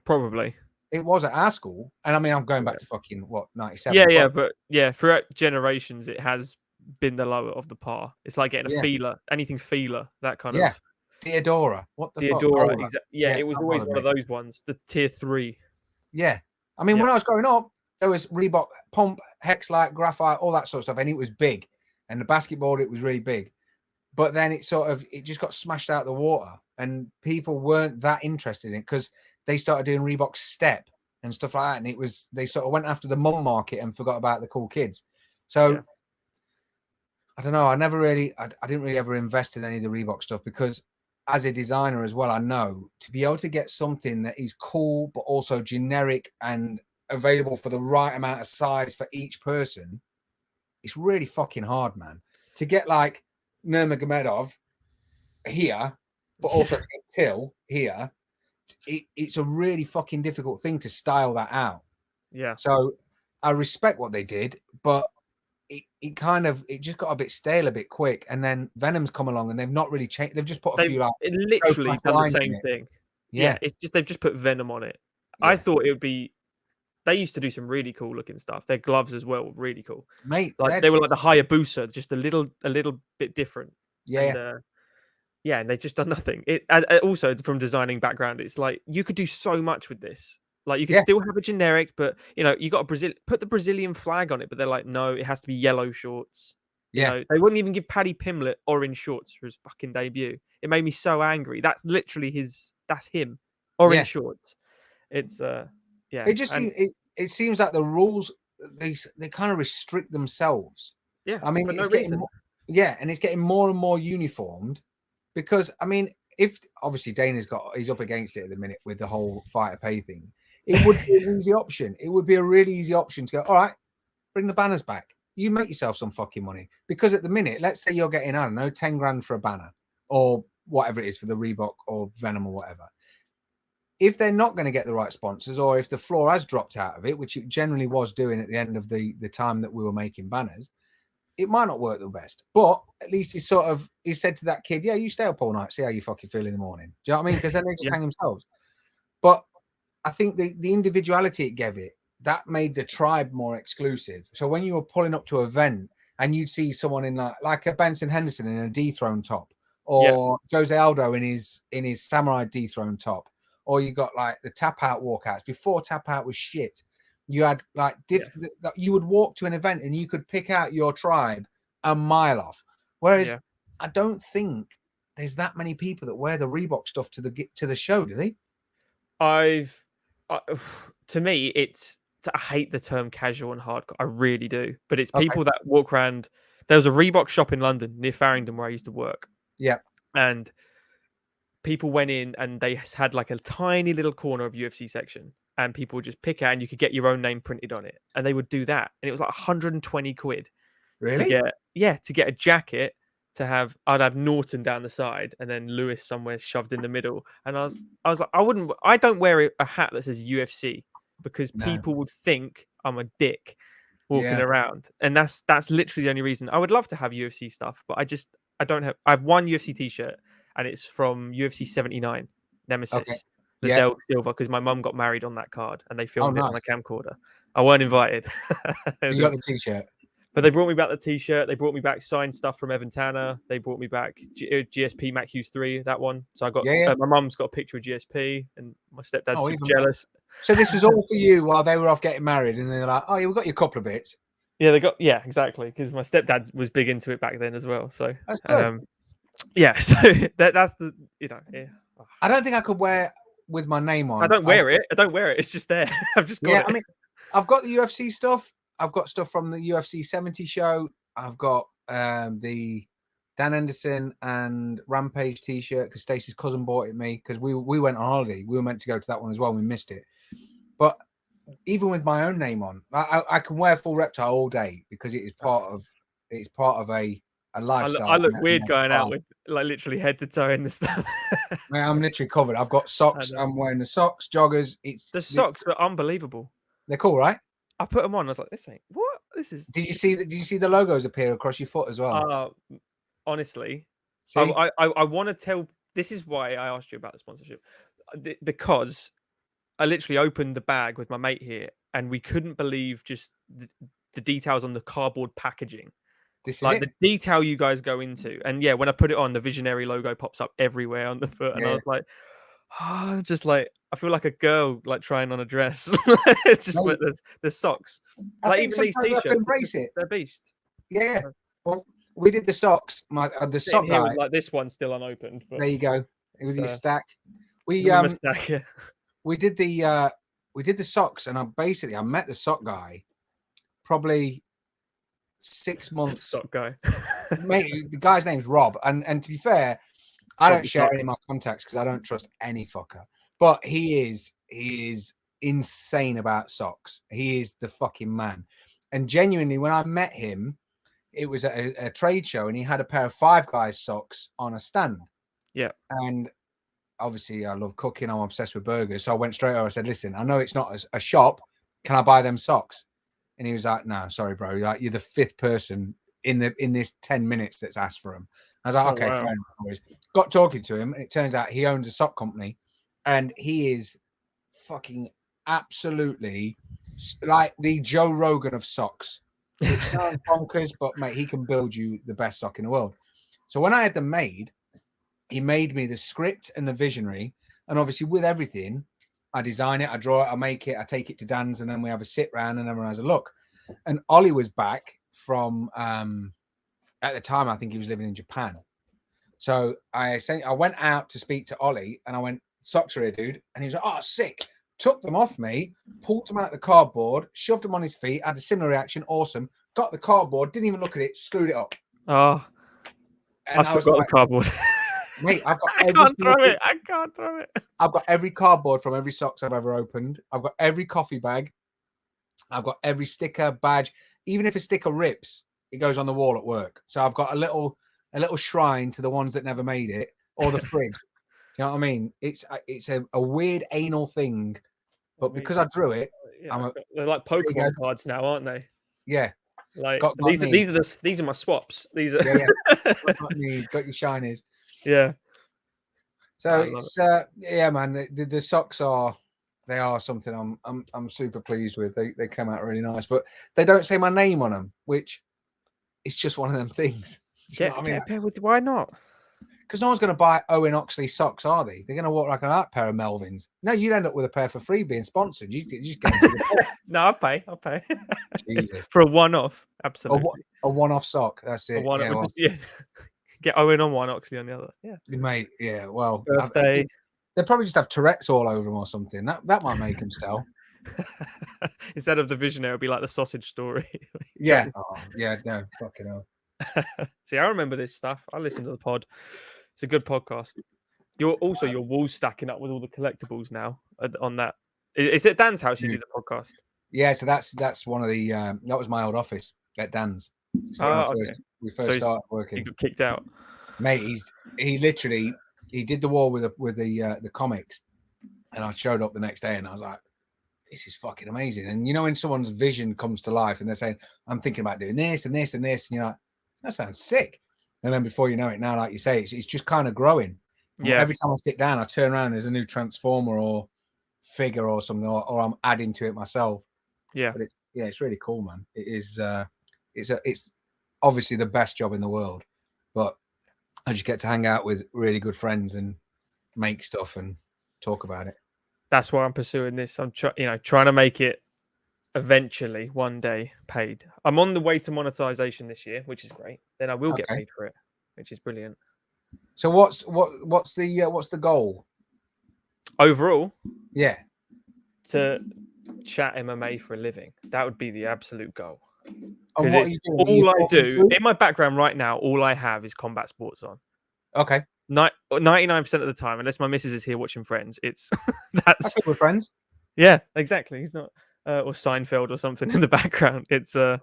Probably. It was at our school. And I mean, I'm going back to fucking, 97? Yeah, but throughout generations, it has been the lower of the par. It's like getting a feeler, anything feeler, that kind of. Theodora. What the Theodora, fuck? exactly. Yeah, it was always one of those ones, the tier 3. Yeah. I mean, when I was growing up, there was Reebok, Pump, Hexlite, Graphite, all that sort of stuff. And it was big. And the basketball, it was really big. But then it just got smashed out the water. And people weren't that interested in it because they started doing Reebok Step and stuff like that. And they sort of went after the mum market and forgot about the cool kids. So I don't know. I didn't really ever invest in any of the Reebok stuff because as a designer as well, I know to be able to get something that is cool, but also generic and available for the right amount of size for each person, it's really fucking hard, man. To get like Nurmagomedov here, but also to get Till here, it's a really fucking difficult thing to style that out. Yeah. So I respect what they did, but it just got a bit stale a bit quick, and then Venom's come along and they've not really changed. They've just put a few like literally done the same thing. Yeah, it's just they've just put Venom on it. Yeah. I thought it would be. They used to do some really cool looking stuff. Their gloves as well were really cool, mate. Like they were like the Hayabusa, just a little bit different. Yeah, and they've just done nothing. It also from designing background, it's like you could do so much with this. Like you could still have a generic, but you got put the Brazilian flag on it, but they're like, no, it has to be yellow shorts. Yeah. They wouldn't even give Paddy Pimblett orange shorts for his fucking debut. It made me so angry. That's literally that's him. or in shorts. It's yeah. It just it seems like the rules they kind of restrict themselves. Yeah, I mean, for no it's reason. and it's getting more and more uniformed because I mean, if obviously he's up against it at the minute with the whole fighter pay thing, it would be an easy option. It would be a really easy option to go, all right, bring the banners back. You make yourself some fucking money. Because at the minute, let's say you're getting, I don't know, 10 grand for a banner or whatever it is for the Reebok or Venom or whatever. If they're not going to get the right sponsors, or if the floor has dropped out of it, which it generally was doing at the end of the time that we were making banners, it might not work the best. But at least he said to that kid, yeah, you stay up all night, see how you fucking feel in the morning. Do you know what I mean? Because then they just hang themselves. But I think the individuality it gave it, that made the tribe more exclusive. So when you were pulling up to an event and you'd see someone in like a Benson Henderson in a dethrone top, or Jose Aldo in his samurai dethrone top, or you got like the tap out walkouts before tap out was shit. You had like you would walk to an event and you could pick out your tribe a mile off. Whereas I don't think there's that many people that wear the Reebok stuff to the show, do they? To me, it's. I hate the term casual and hardcore. I really do. But it's people that walk around. There was a Reebok shop in London near Farringdon where I used to work. Yeah. And people went in and they had like a tiny little corner of UFC section. And people would just pick out and you could get your own name printed on it. And they would do that. And it was like 120 quid. Really? To get a jacket I'd have Norton down the side and then Lewis somewhere shoved in the middle. And I was like, I don't wear a hat that says UFC. Because people would think I'm a dick walking around, and that's literally the only reason. I would love to have UFC stuff, but I don't have. I have one UFC t-shirt, and it's from UFC 79 Nemesis, Liddell Silva, because my mum got married on that card, and they filmed it on a camcorder. I weren't invited. You got the t-shirt, but they brought me back the t-shirt. They brought me back signed stuff from Evan Tanner. They brought me back GSP Mac Hughes 3, that one. So I got my mum's got a picture of GSP, and my stepdad's super jealous. So this was all for you while they were off getting married, and they're like, "Oh, yeah, we got you a couple of bits." Yeah, exactly, because my stepdad was big into it back then as well. So that's good. So that's the I don't think I could wear with my name on. I don't wear it. It's just there. I've just got it. I mean, I've got the UFC stuff. I've got stuff from the UFC 70 show. I've got the Dan Anderson and Rampage t-shirt because Stacey's cousin bought it me because we went on holiday. We were meant to go to that one as well. We missed it. But even with my own name on, I can wear full Reptile all day because it is part of a lifestyle. I look weird going out with like literally head to toe in the stuff. I'm literally covered. I've got socks. I'm wearing the socks, joggers. The socks were unbelievable. They're cool, right? I put them on. I was like, this ain't what this is. Did you see the logos appear across your foot as well? Honestly, I want to tell. This is why I asked you about the sponsorship because I literally opened the bag with my mate here, and we couldn't believe just the details on the cardboard packaging. This is like the detail you guys go into, and when I put it on, the Visionary logo pops up everywhere on the foot, and I was like, just like I feel like a girl like trying on a dress. It's just with the socks, like even these t-shirts, they're beast. Yeah, well, we did the socks. The sock guy was like this one's still unopened. But, there you go. It was your stack. We did the socks, and I met the sock guy probably 6 months. Sock guy. Mate, the guy's name's Rob, and to be fair, I don't share any of my contacts because I don't trust any fucker. But he is insane about socks. He is the fucking man. And genuinely, when I met him, it was at a trade show, and he had a pair of Five Guys socks on a stand. Yeah. And obviously, I love cooking. I'm obsessed with burgers. So I went straight over. I said, "Listen, I know it's not a shop. Can I buy them socks?" And he was like, "No, sorry, bro. You're the fifth person in this 10 minutes that's asked for them." I was like, "Okay, fair enough." Got talking to him, and it turns out he owns a sock company, and he is fucking absolutely like the Joe Rogan of socks. It sounds bonkers, but mate, he can build you the best sock in the world. So when I had them made, he made me the script and the visionary, and obviously with everything, I design it, I draw it, I make it, I take it to Dan's, and then we have a sit round, and everyone has a look. And Ollie was back from at the time, I think he was living in Japan. So I went out to speak to Ollie, and I went, socks are here, dude. And he was like, oh, sick. Took them off me, pulled them out the cardboard, shoved them on his feet, had a similar reaction. Awesome. Got the cardboard, didn't even look at it, screwed it up. Oh, and I still got the cardboard. Mate, I've got I can't throw it. I've got every cardboard from every socks I've ever opened. I've got every coffee bag. I've got every sticker, badge. Even if a sticker rips, it goes on the wall at work. So I've got a little shrine to the ones that never made it, or the fridge. You know what I mean? It's a weird anal thing, but because I drew it, they're like Pokemon cards now, aren't they? Yeah. Like these are my swaps. These are got your shinies. Yeah. So it's man. The socks are something I'm super pleased with. They come out really nice, but they don't say my name on them, which is just one of them things. Why not? Because no one's going to buy Owen Oxley socks, are they? They're going to walk like a pair of Melvins. No, you'd end up with a pair for free being sponsored. You just get No, I'll pay. Jesus. For a one-off, absolutely. A one-off sock. That's it. Get Owen on one, Oxley on the other. Yeah, mate. Yeah. Well, birthday. They probably just have Tourette's all over them or something. That might make them sell. Instead of the Visionary, it'll be like the Sausage Story. Yeah. Oh, yeah. No. Fucking hell. See, I remember this stuff. I listened to the pod. It's a good podcast. Your wall stacking up with all the collectibles now on that. Is it Dan's house you do the podcast? Yeah, so that's one of the that was my old office at Dan's. So we first started working. He got kicked out. Mate, he literally did the wall with the comics, and I showed up the next day and I was like, this is fucking amazing. And you know when someone's vision comes to life and they're saying, I'm thinking about doing this and this and this, and you're like, that sounds sick. And then before you know it, now, like you say, it's just kind of growing. Yeah. Every time I sit down, I turn around, there's a new transformer or figure or something, or I'm adding to it myself. Yeah. But it's really cool, man. It is it's obviously the best job in the world, but I just get to hang out with really good friends and make stuff and talk about it. That's why I'm pursuing this. I'm trying to make it eventually one day paid. I'm on the way to monetization this year, which is great. Then I will get paid for it, which is brilliant. So what's the goal overall? Yeah, to chat MMA for a living. That would be the absolute goal. And what are you doing? All I do in my background right now, all I have is combat sports on. Okay. 99% of the time, unless my missus is here watching Friends, it's I think we're friends. Yeah, exactly. He's not or Seinfeld or something in the background. It's as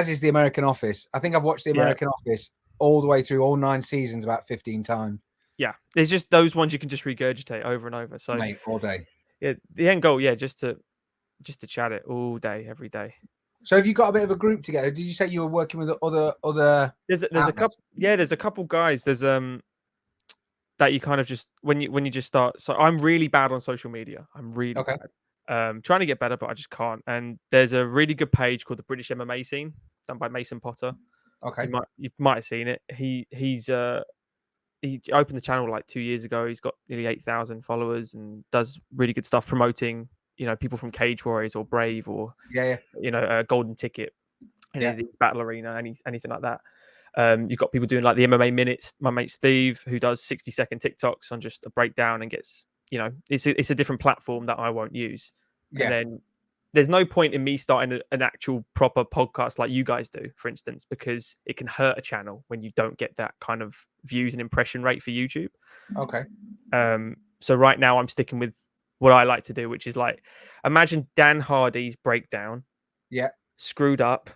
is the American Office. I think I've watched the American Office all the way through all 9 seasons about 15 times. Yeah, there's just those ones you can just regurgitate over and over. So mate, all day. Yeah, the end goal, just to chat it all day, every day. So have you got a bit of a group together? Did you say you were working with other? There's a couple. Yeah, there's a couple guys. There's that you kind of just when you just start. So I'm really bad on social media. I'm really bad. Trying to get better, but I just can't. And there's a really good page called the British MMA Scene, done by Mason Potter. Okay, you might have seen it. He opened the channel like 2 years ago. He's got nearly 8,000 followers and does really good stuff promoting, people from Cage Warriors or Brave or Golden Ticket, Battle Arena, anything like that. You've got people doing like the MMA Minutes. My mate Steve, who does 60-second TikToks on just a breakdown and gets, it's a different platform that I won't use. Yeah. And then there's no point in me starting an actual proper podcast like you guys do, for instance, because it can hurt a channel when you don't get that kind of views and impression rate for YouTube. Okay. So right now I'm sticking with what I like to do, which is like, imagine Dan Hardy's breakdown. Yeah. Screwed up,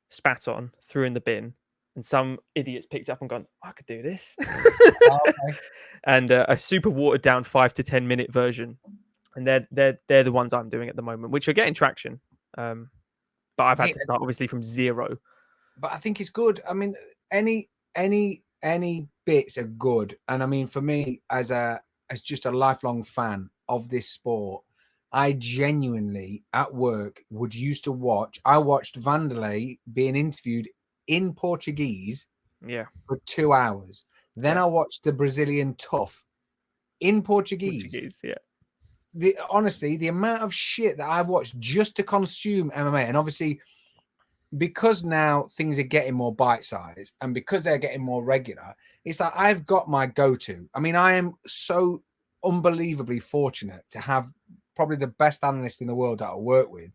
spat on, threw in the bin, and some idiots picked it up and gone, I could do this. Okay. And a super watered down 5 to 10 minute version. And they're the ones I'm doing at the moment, which are getting traction. But I've had to start obviously from zero. But I think it's good. I mean, any bits are good. And I mean, for me, as just a lifelong fan of this sport, I genuinely at work used to watch. I watched Vanderlei being interviewed in Portuguese, for 2 hours. Then I watched the Brazilian Tough in Portuguese. Honestly, the amount of shit that I've watched just to consume MMA, and obviously because now things are getting more bite-sized and because they're getting more regular, it's like I've got my go-to. I mean, I am so unbelievably fortunate to have probably the best analyst in the world that I work with,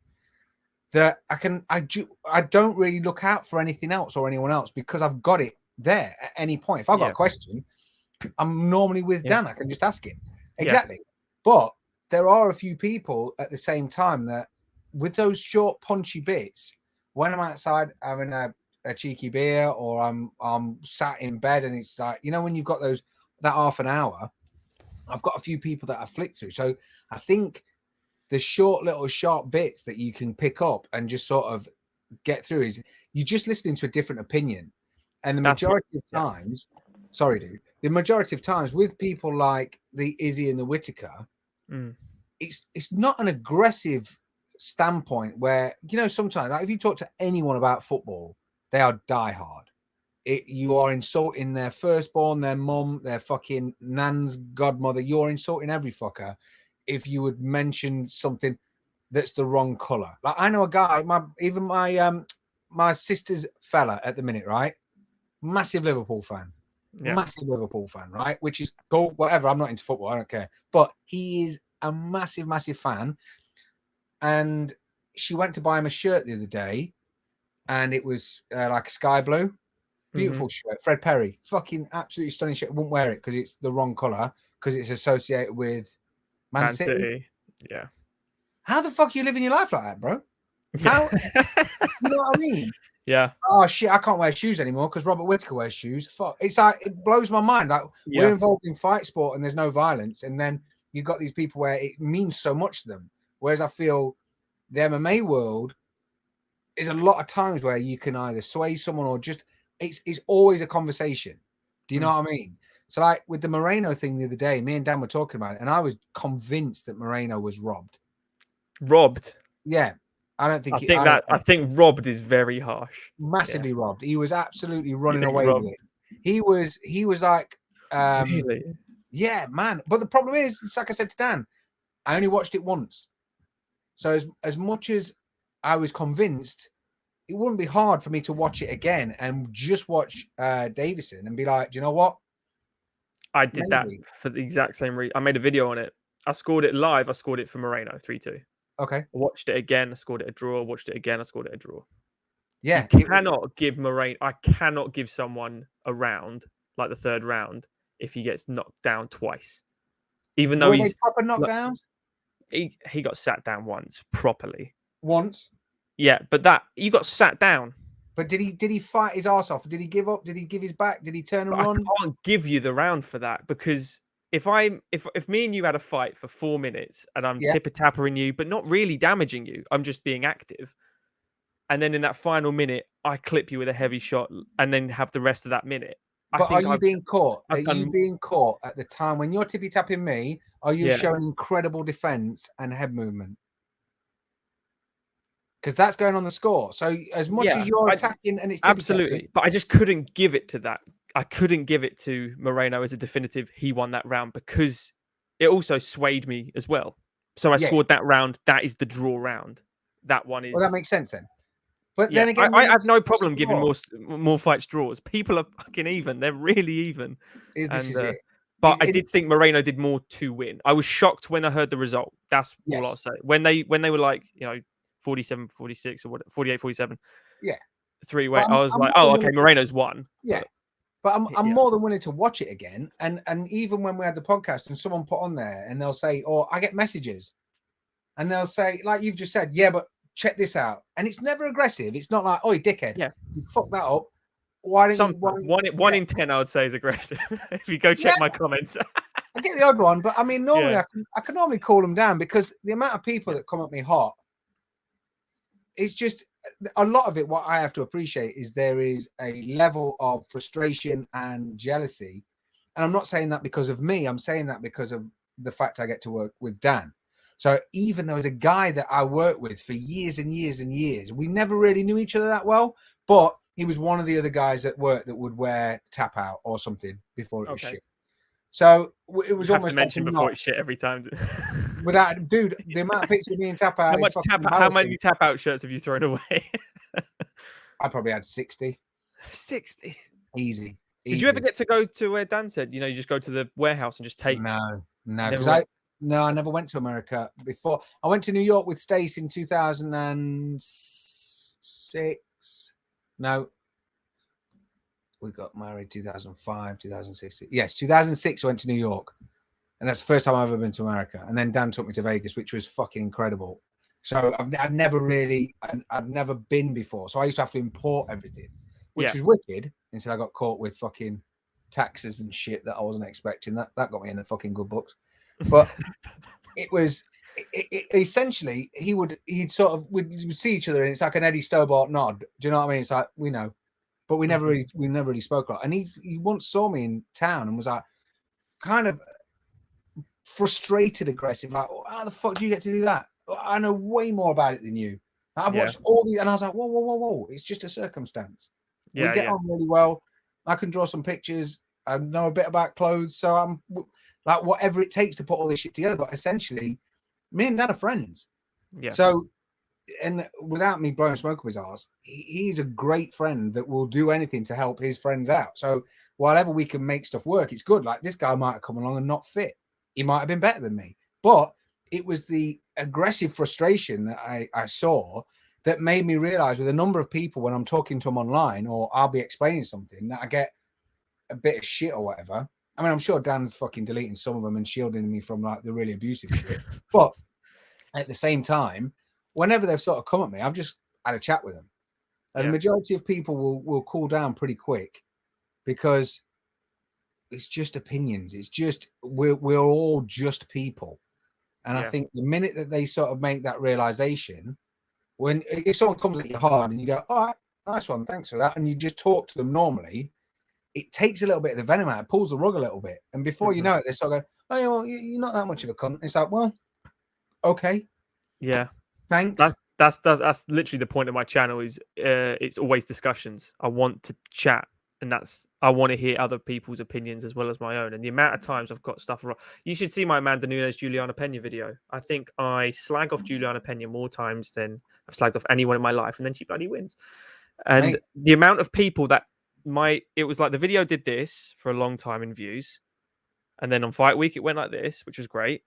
that I don't really look out for anything else or anyone else because I've got it there at any point. If I've got a question, I'm normally with Dan. I can just ask him. Exactly. But there are a few people at the same time that with those short punchy bits, when I'm outside having a cheeky beer or I'm sat in bed and it's like, when you've got that half an hour, I've got a few people that I flick through. So I think the short little sharp bits that you can pick up and just sort of get through is you're just listening to a different opinion. And the majority of times, the majority of times with people like the Izzy and the Whittaker, it's not an aggressive standpoint where, sometimes like if you talk to anyone about football, they are diehard. You are insulting their firstborn, their mum, their fucking nan's godmother. You're insulting every fucker if you would mention something that's the wrong color. Like I know a guy, my sister's fella at the minute, right? Massive Liverpool fan. Massive Liverpool fan, right? Which is cool, whatever. I'm not into football, I don't care. But he is a massive, massive fan. And she went to buy him a shirt the other day, and it was like a sky blue. Beautiful shirt. Fred Perry. Fucking absolutely stunning shirt. Wouldn't wear it because it's the wrong color, because it's associated with Man City. Yeah. How the fuck are you living your life like that, bro? How? You know what I mean? Yeah. Oh shit, I can't wear shoes anymore because Robert Whittaker wears shoes. Fuck. It's like, it blows my mind. Like we're involved in fight sport and there's no violence, and then you've got these people where it means so much to them. Whereas I feel the MMA world is a lot of times where you can either sway someone or just it's always a conversation. Do you know what I mean? So like with the Moreno thing the other day, me and Dan were talking about it, and I was convinced that Moreno was robbed. Robbed? Yeah. I think robbed is very harsh. Massively robbed. He was absolutely running away with it. He was like really? Yeah, man. But the problem is, it's like I said to Dan, I only watched it once. So as much as I was convinced, it wouldn't be hard for me to watch it again and just watch Davison and be like, do you know what? I did that for the exact same reason. I made a video on it. I scored it live. I scored it for Moreno 3-2. Okay. I watched it again. I scored it a draw. Watched it again. I scored it a draw. Yeah. You cannot give Moreno. I cannot give someone a round like the third round if he gets knocked down twice. Even though he's proper knockdowns. He got sat down once properly. Once. Yeah, but that you got sat down. But did he fight his ass off? Did he give up? Did he give his back? Did he turn and run? I can't give you the round for that because if me and you had a fight for 4 minutes and I'm tipper-tappering you, but not really damaging you, I'm just being active. And then in that final minute, I clip you with a heavy shot and then have the rest of that minute. But are you being caught? Are you being caught at the time when you're tippy-tapping me? Are you showing incredible defense and head movement? Because that's going on the score. So as much as you're attacking and it's absolutely, but I just couldn't give it to that. I couldn't give it to Moreno as a definitive. He won that round because it also swayed me as well. So I scored that round. That is the draw round. That one is. Well, that makes sense then. But then again, I have no problem giving more fights draws. People are fucking even. They're really even. This is it. But I did think Moreno did more to win. I was shocked when I heard the result. That's all I'll say. When they were like, 47, 46 or what, 48, 47. Yeah. Three-way. I was like, oh, okay, Moreno's won. Yeah. But I'm more than willing to watch it again. And even when we had the podcast and someone put on there and they'll say, I get messages. And they'll say, like you've just said, yeah, but check this out. And it's never aggressive. It's not like, oi, dickhead. Yeah. You fuck that up. Why don't you? One in 10, I would say, is aggressive. If you go check my comments. I get the odd one, but I mean, normally I can normally call them down because the amount of people that come at me hot, it's just a lot of it. What I have to appreciate is there is a level of frustration and jealousy. And I'm not saying that because of me. I'm saying that because of the fact I get to work with Dan. So even though as a guy that I worked with for years and years and years, we never really knew each other that well, but he was one of the other guys at work that would wear tap out or something before it was shit. So it was almost mentioned before it's shit every time. Without, dude, the amount of pictures of me and tap out. How many tap out shirts have you thrown away? I probably had 60. 60. Easy. Did you ever get to go to where Dan said, you just go to the warehouse and just take? No. No, because I never went to America before. I went to New York with Stace in 2006. No, we got married 2005, 2006. Yes, 2006. I went to New York, and that's the first time I've ever been to America. And then Dan took me to Vegas, which was fucking incredible. So I've never been before. So I used to have to import everything, which was wicked until I got caught with fucking taxes and shit that I wasn't expecting. That got me in the fucking good books. But it was essentially we'd see each other and it's like an Eddie Stobart nod. Do you know what I mean? It's like we know, but we never really spoke a lot. And he once saw me in town and was like kind of frustrated, aggressive, like, how the fuck do you get to do that? I know way more about it than you. I've watched all these, and I was like, whoa, it's just a circumstance. We get on really well. I can draw some pictures. I know a bit about clothes, so I'm like whatever it takes to put all this shit together. But essentially, me and Dad are friends. Yeah. So, and without me blowing smoke up his arse, he's a great friend that will do anything to help his friends out. So, whatever we can make stuff work, it's good. Like this guy might have come along and not fit. He might have been better than me, but it was the aggressive frustration that I saw that made me realize with a number of people when I'm talking to them online or I'll be explaining something that I get a bit of shit or whatever. I mean, I'm sure Dan's fucking deleting some of them and shielding me from like the really abusive shit. But at the same time, whenever they've sort of come at me, I've just had a chat with them. And the majority of people will cool down pretty quick because it's just opinions. It's just, we're all just people. And I think the minute that they sort of make that realization, if someone comes at you hard and you go, all right, nice one, thanks for that, and you just talk to them normally, it takes a little bit of the venom out, it pulls the rug a little bit. And before you know it, they start going, oh, yeah, well, you're not that much of a cunt. It's like, well, okay. Yeah. Thanks. That's literally the point of my channel is it's always discussions. I want to chat. And I want to hear other people's opinions as well as my own. And the amount of times I've got stuff wrong. You should see my Amanda Nunes Juliana Pena video. I think I slag off Juliana Pena more times than I've slagged off anyone in my life. And then she bloody wins. And the amount of people that it was like the video did this for a long time in views. And then on fight week, it went like this, which was great.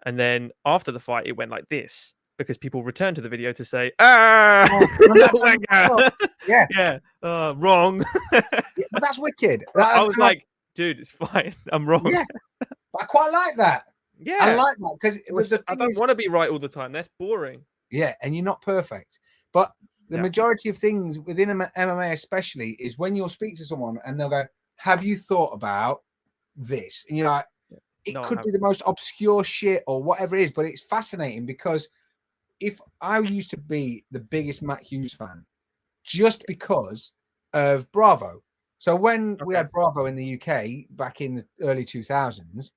And then after the fight, it went like this. Because people return to the video to say, wrong. But that's wicked. I was like, dude, it's fine. I'm wrong. Yeah, but I quite like that. Yeah, I like that because I don't want to be right all the time. That's boring. Yeah, and you're not perfect. But the majority of things within MMA, especially, is when you'll speak to someone and they'll go, "Have you thought about this?" And you're like, "It could be the most obscure shit or whatever it is," but it's fascinating because. If I used to be the biggest Matt Hughes fan just because of Bravo. So when we had Bravo in the UK back in the early 2000s,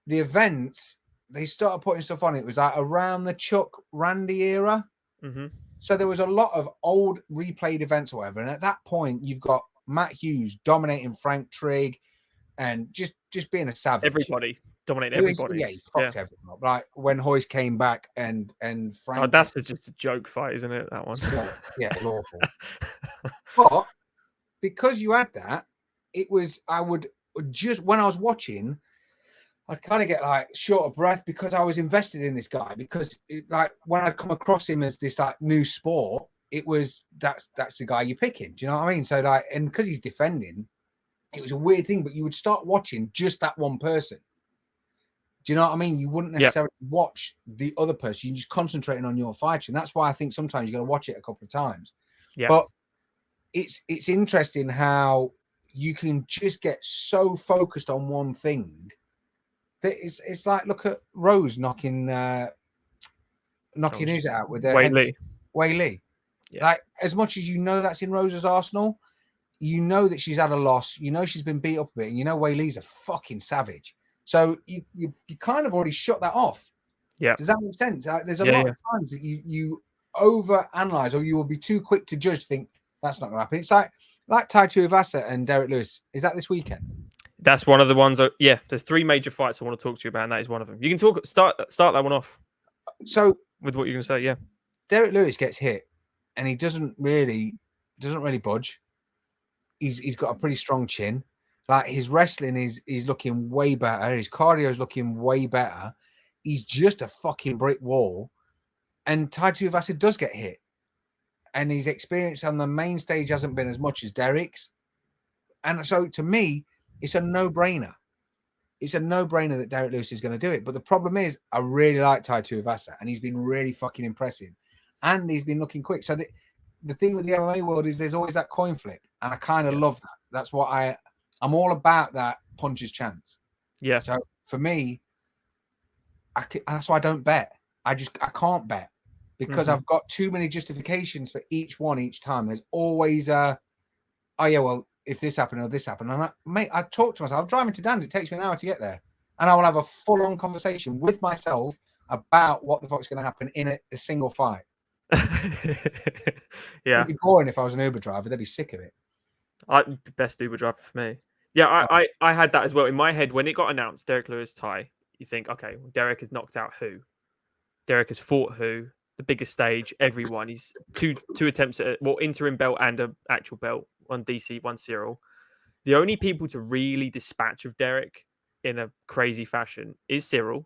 the events, they started putting stuff on. It was like around the Chuck Randy era. Mm-hmm. So there was a lot of old replayed events or whatever. And at that point, you've got Matt Hughes dominating Frank Trigg and just being a savage. Everybody. Dominate everybody. Yeah, he fucked everyone up. Like when Hoist came back and Frank. Oh, that's just a joke fight, isn't it? That one. Yeah, it's awful. But because you had that, I would just when I was watching, I'd kind of get like short of breath because I was invested in this guy. Because like when I'd come across him as this like new sport, it was that's the guy you're picking. Do you know what I mean? So like, and because he's defending, it was a weird thing. But you would start watching just that one person. Do you know what I mean? You wouldn't necessarily watch the other person. You're just concentrating on your fight. And that's why I think sometimes you got to watch it a couple of times. Yeah. But it's interesting how you can just get so focused on one thing that it's like, look at Rose knocking who's out with their Wei Lee. Yeah. Like as much as you know that's in Rose's arsenal, you know that she's had a loss. You know she's been beat up a bit. And you know Wei Lee's a fucking savage. So you kind of already shut that off. Yeah. Does that make sense? There's a lot of times that you over analyze or you will be too quick to judge. Think that's not going to happen. It's like Tai Tuivasa and Derek Lewis. Is that this weekend? That's one of the ones. There's 3 major fights I want to talk to you about, and that is one of them. You can start that one off. So with what you're going to say, yeah. Derek Lewis gets hit, and he doesn't really budge. He's got a pretty strong chin. Like his wrestling is looking way better. His cardio is looking way better. He's just a fucking brick wall. And Tai Tuivasa does get hit. And his experience on the main stage hasn't been as much as Derek's. And so to me, it's a no-brainer. It's a no-brainer that Derek Lewis is going to do it. But the problem is, I really like Tai Tuivasa, and he's been really fucking impressive. And he's been looking quick. So the thing with the MMA world is there's always that coin flip. And I kind of love that. That's what I'm all about, that puncher's chance. Yeah. So for me, that's why I don't bet. I can't bet. Because I've got too many justifications for each one each time. There's always oh yeah, well, if this happened or this happened. And I talk to myself. I'm driving to Dan's. It takes me an hour to get there. And I will have a full-on conversation with myself about what the fuck's going to happen in a single fight. Yeah. It'd be boring if I was an Uber driver. They'd be sick of it. Best Uber driver for me. Yeah, I had that as well. In my head, when it got announced, Derek Lewis tie, you think, okay, well, Derek has knocked out who? Derek has fought who? The biggest stage, everyone. He's two attempts at interim belt and an actual belt on DC, one Cyril. The only people to really dispatch of Derek in a crazy fashion is Cyril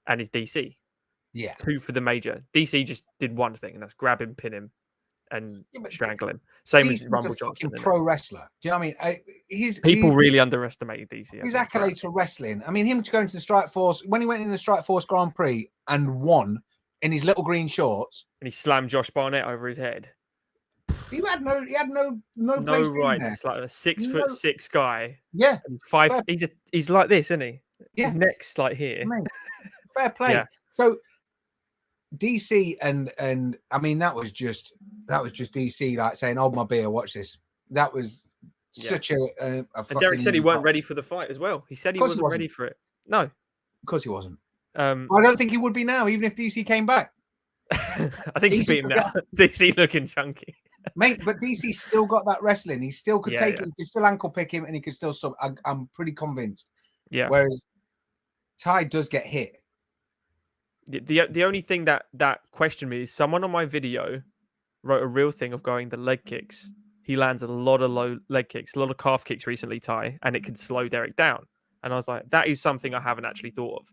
and is DC. Yeah. 2 for the major. DC just did one thing, and that's grab him, pin him, and strangle him. Same DC's as Rumble a Johnson. Pro wrestler. Do you know what I mean? People really underestimated DC. His accolades for wrestling. I mean, him to go into the Strike Force, when he went in the Strike Force Grand Prix and won in his little green shorts, and he slammed Josh Barnett over his head. He had no right. It's like a 6'6" guy. Yeah, five. He's like this, isn't he? Yeah. His neck's like here. Mate, fair play. Yeah. So DC and I mean that was just DC like saying, "Hold my beer, watch this." That was such a and Derek said he weren't ready for the fight as well. He said he wasn't ready for it. No, of course he wasn't. I don't think he would be now, even if DC came back. I think he's beat him now. DC looking chunky. Mate, but DC still got that wrestling. He still could take it. He could still ankle pick him, and he could still sub. I'm pretty convinced. Yeah. Whereas Ty does get hit. The only thing that questioned me is someone on my video wrote a real thing of going the leg kicks. He lands a lot of low leg kicks, a lot of calf kicks recently, Ty, and it could slow Derek down. And I was like, that is something I haven't actually thought of.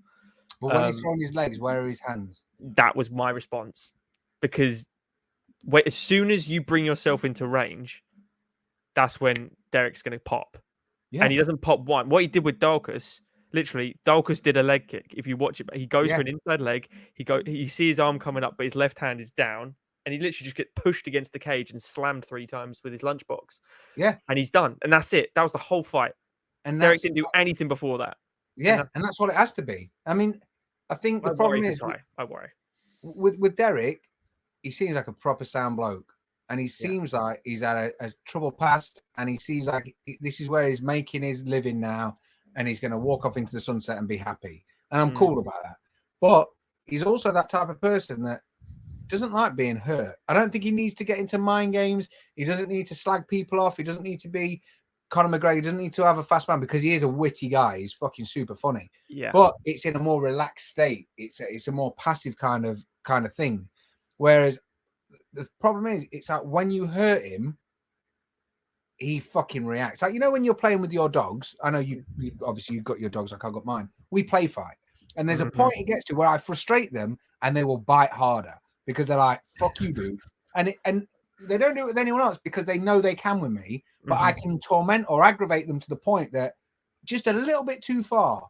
But when he's throwing his legs, where are his hands? That was my response. Because as soon as you bring yourself into range, that's when Derek's going to pop. Yeah. And he doesn't pop one. What he did with Dalkus, literally, Dalkus did a leg kick. If you watch it, he goes for an inside leg. He sees his arm coming up, but his left hand is down. And he literally just gets pushed against the cage and slammed 3 times with his lunchbox. Yeah. And he's done. And that's it. That was the whole fight. And Derek didn't do anything before that. Yeah, and that's what it has to be. I mean, I think the problem is... I worry. With Derek, he seems like a proper sound bloke. And he seems like he's had a troubled past. And he seems like this is where he's making his living now. And he's going to walk off into the sunset and be happy. And I'm cool about that. But he's also that type of person that doesn't like being hurt. I don't think he needs to get into mind games. He doesn't need to slag people off. He doesn't need to be Conor McGregor. He doesn't need to have a fast man because he is a witty guy. He's fucking super funny. Yeah. But it's in a more relaxed state. It's a more passive kind of thing. Whereas the problem is, it's like when you hurt him, he fucking reacts. Like, you know, when you're playing with your dogs, I know you obviously you've got your dogs like I've got mine. We play fight. And there's a point it gets to where I frustrate them and they will bite harder because they're like, fuck you, dude. And they don't do it with anyone else because they know they can with me, but I can torment or aggravate them to the point that just a little bit too far.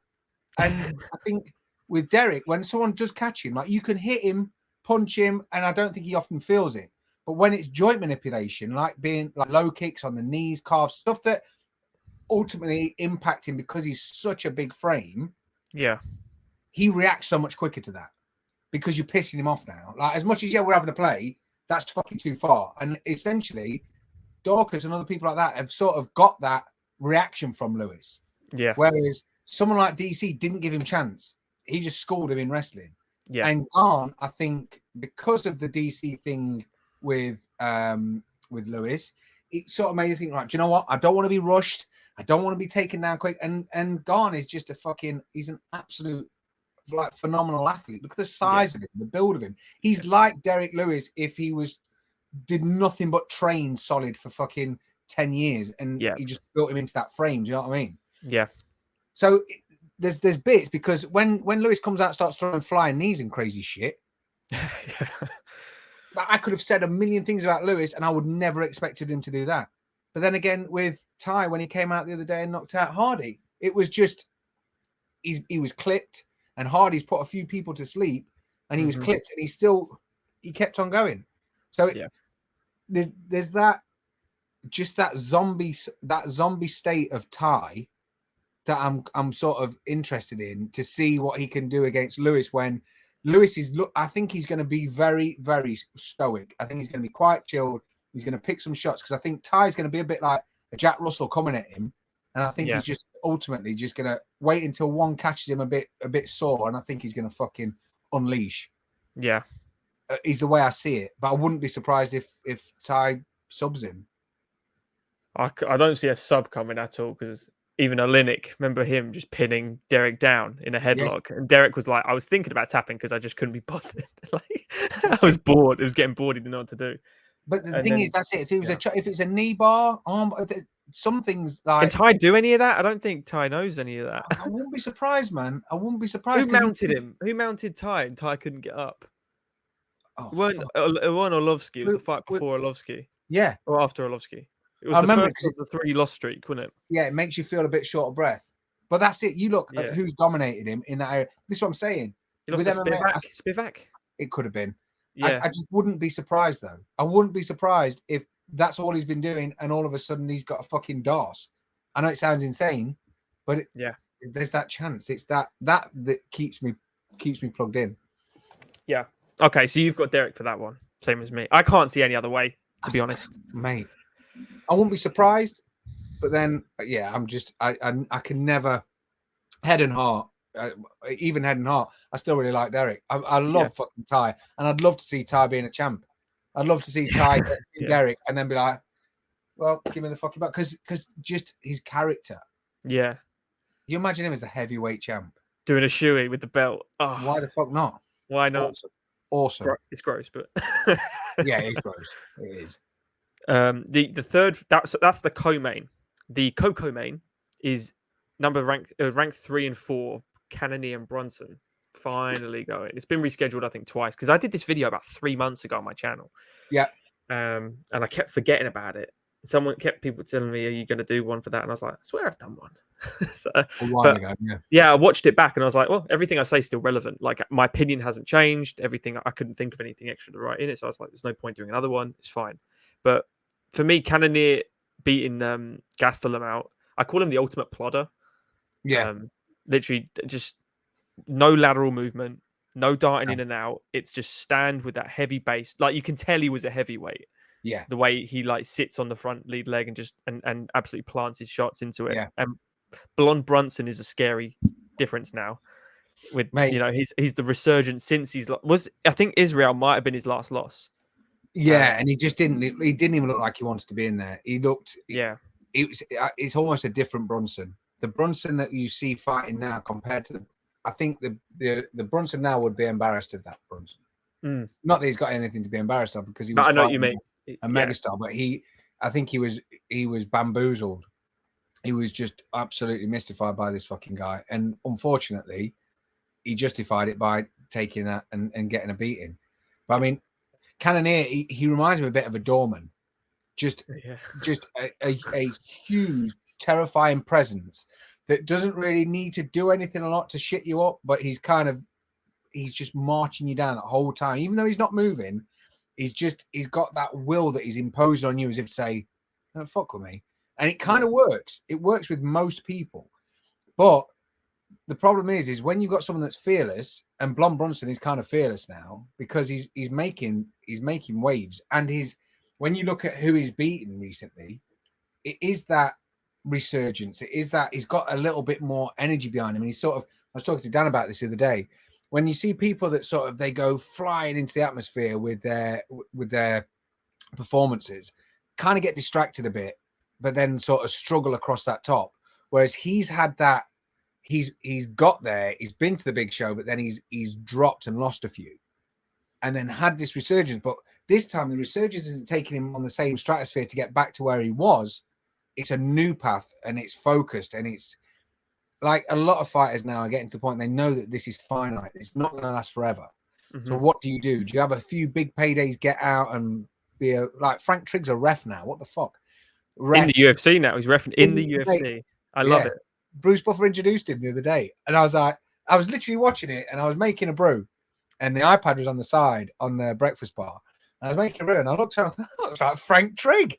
And I think with Derek, when someone does catch him, like you can hit him, punch him, and I don't think he often feels it. But when it's joint manipulation, like being like low kicks on the knees, calves, stuff that ultimately impact him because he's such a big frame. Yeah. He reacts so much quicker to that because you're pissing him off now. Like, as much as, we're having a play, that's fucking too far. And essentially, Dorcas and other people like that have sort of got that reaction from Lewis. Yeah. Whereas someone like DC didn't give him a chance. He just schooled him in wrestling. Yeah. And Garn, I think, because of the DC thing with Lewis, it sort of made you think, right, do you know what? I don't want to be rushed. I don't want to be taken down quick. And Garn is just he's an absolute phenomenal athlete. Look at the size of him, the build of him. He's like Derek Lewis if he did nothing but train solid for fucking 10 years, and he just built him into that frame. Do you know what I mean? Yeah. So there's bits, because when Lewis comes out and starts throwing flying knees and crazy shit, I could have said a million things about Lewis, and I would never expected him to do that. But then again, with Ty, when he came out the other day and knocked out Hardy, it was just he was clipped, and Hardy's put a few people to sleep, and he was clipped, and he kept on going. So there's that, just that zombie state of Ty that I'm sort of interested in, to see what he can do against Lewis, when Lewis I think he's going to be very, very stoic. I think he's going to be quite chilled. He's going to pick some shots, because I think Ty's going to be a bit like a Jack Russell coming at him, and I think he's just ultimately just going to wait until one catches him a bit sore, and I think he's going to fucking unleash. Yeah, is the way I see it. But I wouldn't be surprised if Ty subs him. I don't see a sub coming at all, because even Olynyk, remember him just pinning Derek down in a headlock, and Derek was like, I was thinking about tapping because I just couldn't be bothered. Like, I was bored. It was getting bored. He didn't know what to do. But the thing is, that's it. If it was if it's a knee bar, some things like. Can Ty do any of that? I don't think Ty knows any of that. I wouldn't be surprised, man. I wouldn't be surprised. Who mounted him? Who mounted Ty, and Ty couldn't get up? Oh, it weren't Orlovsky. It was the fight before Orlovsky. Yeah, or after Orlovsky. It was the first of the 3 loss streak, wasn't it? Yeah, it makes you feel a bit short of breath. But that's it. You look at who's dominated him in that area. This is what I'm saying. He lost to Spivak. It could have been. Yeah. I just wouldn't be surprised, though. I wouldn't be surprised if that's all he's been doing, and all of a sudden he's got a fucking DOS. I know it sounds insane, but there's that chance. It's that keeps me plugged in. Yeah. Okay, so you've got Derek for that one, same as me. I can't see any other way, to be honest, mate. I wouldn't be surprised, but then I'm just I can never, head and heart, even head and heart, I still really like Derek. I love fucking Ty, and I'd love to see Ty being a champ. I'd love to see Ty Derek, and then be like, well, give me the fucking back, because just his character. Yeah. You imagine him as the heavyweight champ doing a shoey with the belt. Oh, why the fuck not? Why not? Awesome. It's gross, but yeah, it's gross. It is. The third, that's the co-main. The co-main is ranked 3 and 4, Cannonier and Brunson, finally going. It's been rescheduled, I think, twice, because I did this video about 3 months ago on my channel. Yeah. And I kept forgetting about it. People telling me, "Are you going to do one for that?" And I was like, "I swear I've done one." A while ago, yeah, I watched it back and I was like, "Well, everything I say is still relevant. Like, my opinion hasn't changed. Everything, I couldn't think of anything extra to write in it, so I was like, there's no point doing another one. It's fine." But for me, Cannonier beating Gastelum out, I call him the ultimate plodder. Yeah. Literally, just no lateral movement, no darting in and out. It's just stand with that heavy base. Like, you can tell he was a heavyweight. Yeah. The way he like sits on the front lead leg and just and absolutely plants his shots into it. Yeah. And Blonde Brunson is a scary difference now. With he's the resurgence since I think Israel might have been his last loss. Yeah, and he didn't even look like he wants to be in there. He looked it's almost a different Brunson. The Brunson that you see fighting now compared to I think the Brunson now would be embarrassed of that Brunson. Not that he's got anything to be embarrassed of, because he was I know what you mean. A megastar, but I think he was bamboozled. He was just absolutely mystified by this fucking guy, and unfortunately, he justified it by taking that and getting a beating. But I mean, Cannonier, he reminds me a bit of a doorman, just a huge, terrifying presence that doesn't really need to do anything a lot to shit you up, but he's just marching you down the whole time, even though he's not moving. He's got that will that he's imposed on you, as if to say, "Don't fuck with me." And it kind of works. It works with most people. But the problem is when you've got someone that's fearless, and Blonde Brunson is kind of fearless now, because he's making waves. And when you look at who he's beaten recently, it is that resurgence. It is that he's got a little bit more energy behind him. And I was talking to Dan about this the other day. When you see people that sort of, they go flying into the atmosphere with their performances, kind of get distracted a bit, but then sort of struggle across that top. Whereas he's had that, he's got there, he's been to the big show, but then he's dropped and lost a few, and then had this resurgence. But This time, the resurgence isn't taking him on the same stratosphere to get back to where he was. It's a new path, and it's focused, and it's like a lot of fighters now are getting to the point they know that this is finite. It's not going to last forever. Mm-hmm. So what do? Do you have a few big paydays, get out and be like Frank Trigg's a ref now? What the fuck? Ref. In the UFC now. He's reffing in the UFC. I love it. Bruce Buffer introduced him the other day, and I was literally watching it, and I was making a brew, and the iPad was on the side on the breakfast bar. And I was making a brew, and I looked at him, and I thought, looks like Frank Trigg.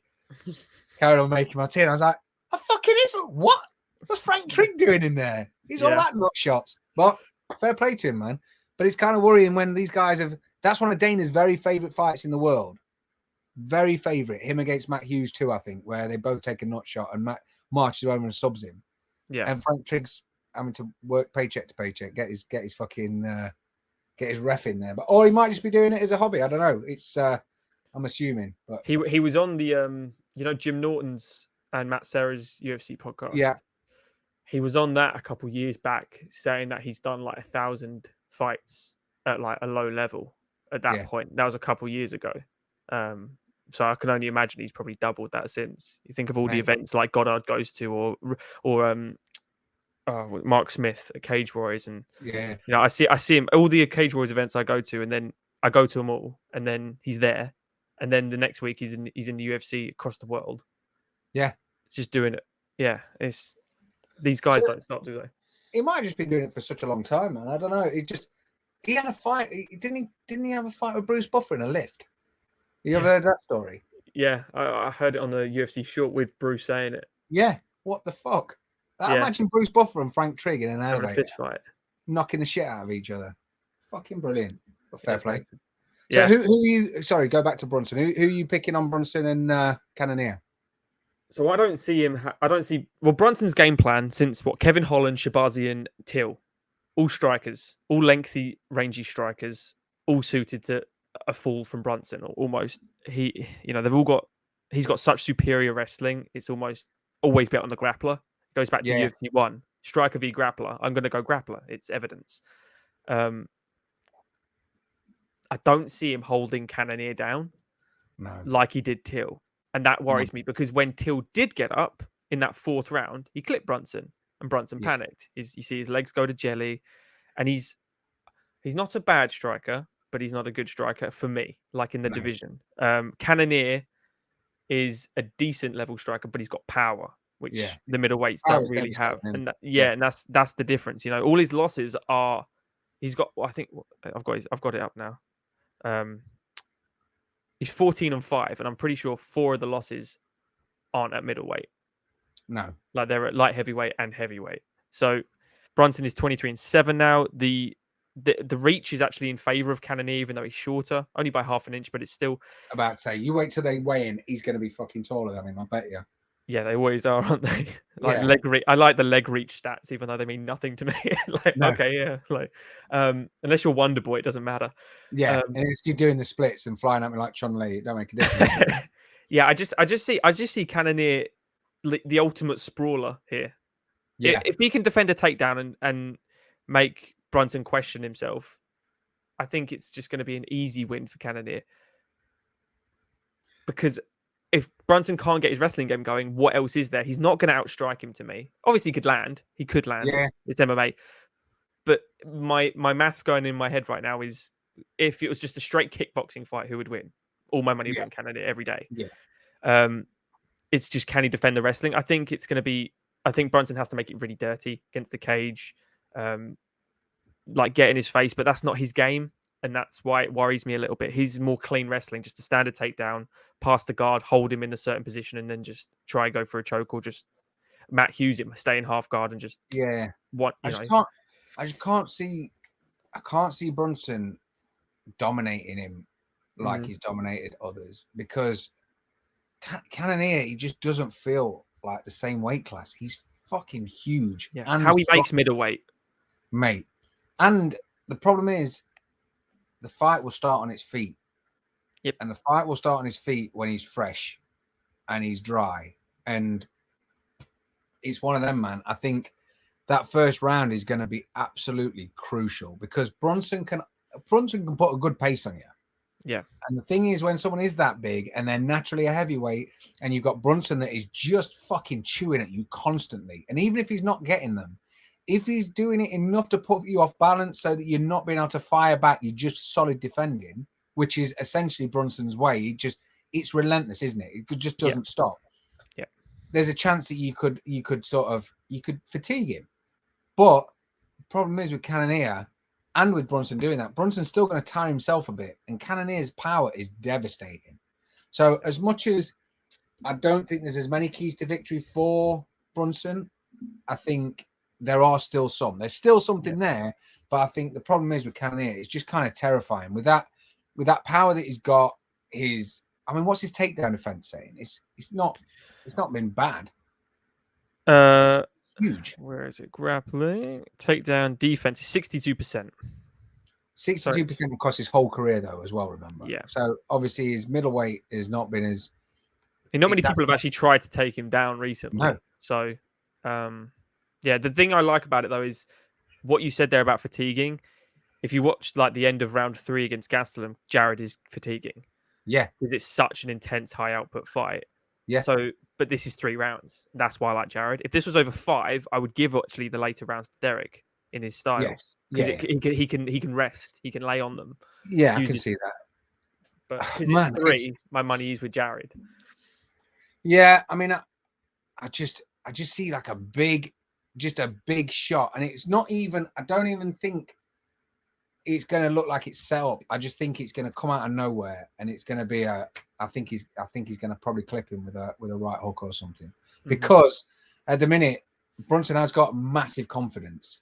Carried on making my tea, and I was like, I fucking is. What? What's Frank Trigg doing in there? He's all about nut shots. But fair play to him, man. But it's kind of worrying when these guys have. That's one of Dana's very favorite fights in the world. Very favorite. Him against Matt Hughes too, I think, where they both take a nut shot and Matt marches over and subs him. Yeah. And Frank Trigg's having to work paycheck to paycheck, get his fucking get his ref in there. But or he might just be doing it as a hobby. I don't know. It's I'm assuming. But he was on the Jim Norton's and Matt Serra's UFC podcast. Yeah. He was on that a couple years back, saying that he's done like 1,000 fights at like a low level at that point. That was a couple years ago. So I can only imagine he's probably doubled that since. You think of all the events like Goddard goes to, or Mark Smith at Cage Warriors, and I see him all the Cage Warriors events I go to, and then I go to them all, and then he's there, and then the next week he's in the UFC across the world. Yeah, it's just doing it. Yeah, it's these guys don't stop, do they? He might have just been doing it for such a long time, man. I don't know. He had a fight. Didn't he have a fight with Bruce Buffer in a lift? You ever heard that story? Yeah, I heard it on the UFC short with Bruce saying it. Yeah, what the fuck? Imagine Bruce Buffer and Frank Trigg in an elevator, fist fight, knocking the shit out of each other. Fucking brilliant. But fair play. Yeah. So who are you? Sorry, go back to Brunson. Who are you picking on Brunson and Cannonier? So I don't see him. Brunson's game plan since Kevin Holland, Shabazi, and Till, all strikers, all lengthy, rangy strikers, all suited to a fall from Brunson, or almost. He's got such superior wrestling. It's almost always bet on the grappler. Goes back to UFC 1, striker v grappler. I'm going to go grappler. It's evidence. I don't see him holding Cannonier down like he did Till. And that worries me because when Till did get up in that fourth round, he clipped Brunson and Brunson panicked. You see his legs go to jelly, and he's not a bad striker, but he's not a good striker for me, like in the division. Cannonier is a decent level striker, but he's got power, which the middleweights don't really have. And and that's the difference. All his losses are he's got. I think I've got it up now. He's 14-5, and I'm pretty sure 4 of the losses aren't at middleweight. No, like they're at light heavyweight and heavyweight. So Brunson is 23-7 now. The reach is actually in favor of Cannonier, even though he's shorter, only by half an inch, but it's still. About to say, you wait till they weigh in, he's going to be fucking taller than him, I bet you. Yeah, they always are, aren't they? Leg reach. I like the leg reach stats, even though they mean nothing to me. Unless you're Wonder Boy, it doesn't matter. Yeah, and if you're doing the splits and flying at me like Chun Li, it don't make a difference. I just see Cannonier, the ultimate sprawler here. Yeah, if he can defend a takedown and make Brunson question himself, I think it's just going to be an easy win for Cannonier. Because if Brunson can't get his wrestling game going, what else is there? He's not going to outstrike him to me. Obviously, he could land. Yeah. It's MMA. But my maths going in my head right now is if it was just a straight kickboxing fight, who would win? All my money would win Cannonier every day. Yeah. It's just, can he defend the wrestling? I think it's going to be. I think Brunson has to make it really dirty against the cage, get in his face. But that's not his game. And that's why it worries me a little bit. He's more clean wrestling, just a standard takedown, pass the guard, hold him in a certain position, and then just try and go for a choke, or just Matt Hughes him, stay in half guard, and just I can't see Brunson dominating him like he's dominated others, because Cannonier, he just doesn't feel like the same weight class. He's fucking huge. Yeah. And how he makes middleweight, mate. And the problem is, the fight will start on its feet. Yep. And the fight will start on his feet when he's fresh and he's dry. And it's one of them, man. I think that first round is going to be absolutely crucial, because Brunson can put a good pace on you. Yeah. And the thing is, when someone is that big and they're naturally a heavyweight, and you've got Brunson that is just fucking chewing at you constantly, and even if he's not getting them, if he's doing it enough to put you off balance so that you're not being able to fire back, you're just solid defending, which is essentially Brunson's way. It's relentless, isn't it? It just doesn't stop. Yeah. There's a chance that you could fatigue him. But the problem is with Cannonier and with Brunson doing that, Brunson's still going to tire himself a bit, and Cannonier's power is devastating. So as much as I don't think there's as many keys to victory for Brunson, I think there are still some. There's still something there, but I think the problem is with Cannonier, it's just kind of terrifying. With that power that he's got, what's his takedown defense saying? It's not been bad. Huge. Where is it? Grappling, takedown defense is 62%. 62% across his whole career, though, as well. Remember, yeah. So obviously his middleweight has not been as. Not many people have actually tried to take him down recently. No. So, the thing I like about it though is what you said there about fatiguing. If you watch like the end of round 3 against Gastelum, Jared is fatiguing. Yeah, because it's such an intense, high output fight. Yeah. So, but this is 3 rounds. That's why I like Jared. If this was over 5, I would give actually the later rounds to Derek in his style. Yes. Because he can rest. He can lay on them. Yeah, I can see that. But because it's 3, my money is with Jared. Yeah, I mean, I just see like a big shot, and it's not even. I don't even think it's going to look like it's set up. I just think it's going to come out of nowhere, and it's going to be I think he's going to probably clip him with a right hook or something, because at the minute Brunson has got massive confidence,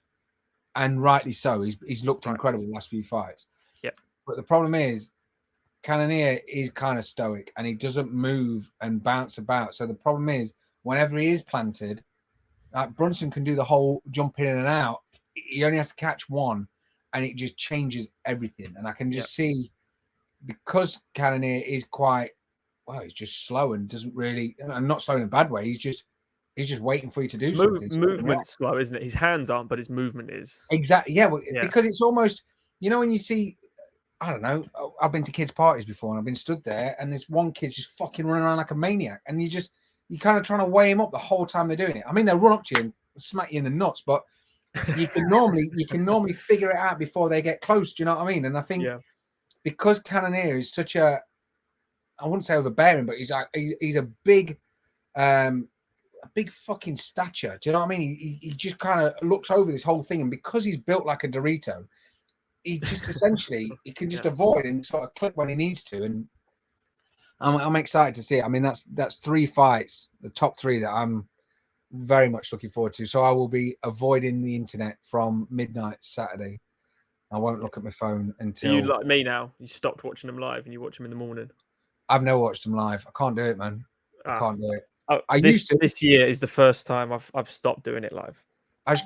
and rightly so. He's looked incredible the last few fights. Yeah, but the problem is, Cannonier is kind of stoic, and he doesn't move and bounce about. So the problem is, whenever he is planted, Brunson can do the whole jump in and out. He only has to catch one, and it just changes everything. And I can just see, because Cannonier is he's just slow and doesn't really, and not slow in a bad way. He's just waiting for you to do something. Movement's slow, isn't it? His hands aren't, but his movement is. Exactly. Yeah, because it's almost, when you see, I don't know, I've been to kids' parties before, and I've been stood there, and this one kid's just fucking running around like a maniac, and you're kind of trying to weigh him up the whole time they're doing it. I mean, they'll run up to you and smack you in the nuts, but you can normally figure it out before they get close. Do you know what I mean? And I think because Cannonier is such I wouldn't say overbearing, but he's a big fucking stature. Do you know what I mean? He just kind of looks over this whole thing, and because he's built like a Dorito, he just essentially he can just avoid and sort of clip when he needs to. And I'm excited to see it. I mean, that's 3 fights, the top 3 that I'm very much looking forward to. So I will be avoiding the internet from midnight Saturday. I won't look at my phone until. You like me now? You stopped watching them live and you watch them in the morning. I've never watched them live. I can't do it, man. I can't do it. I used to. This year is the first time I've stopped doing it live.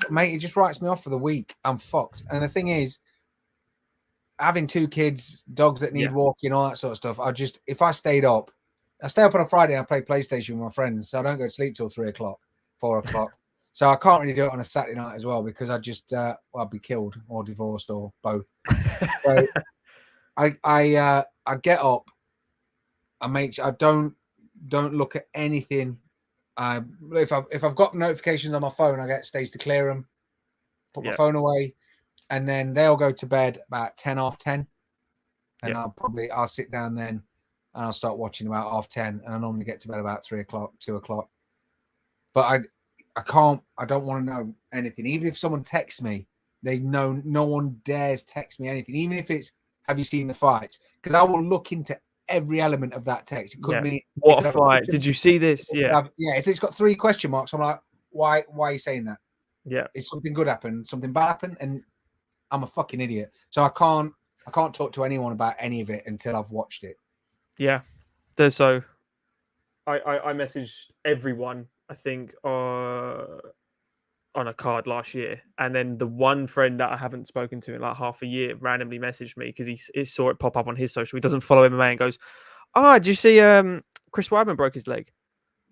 Mate, it just writes me off for the week. I'm fucked. And the thing is, having 2 kids, dogs that need walking, all that sort of stuff. If I stayed up, I stay up on a Friday and I play PlayStation with my friends, so I don't go to sleep till 3 o'clock, 4 o'clock. So I can't really do it on a Saturday night as well, because I'd be killed or divorced or both. So I get up, I don't look at anything. If I've got notifications on my phone, I get Stays to clear them, put my phone away. And then they'll go to bed about 10:30, and I'll sit down then, and I'll start watching about 10:30, and I normally get to bed about 3 o'clock, 2 o'clock. But I don't want to know anything. Even if someone texts me, no one dares text me anything. Even if it's, have you seen the fights? Because I will look into every element of that text. It could be, what a fight. Did you see this? Yeah. If it's got 3 question marks, I'm like, why are you saying that? Yeah. Is something good happen? Something bad happen? And I'm a fucking idiot. So I can't talk to anyone about any of it until I've watched it. Yeah. So I messaged everyone, I think, on a card last year. And then the one friend that I haven't spoken to in like half a year randomly messaged me because he saw it pop up on his social. He doesn't follow MMA and goes, did you see Chris Weidman broke his leg?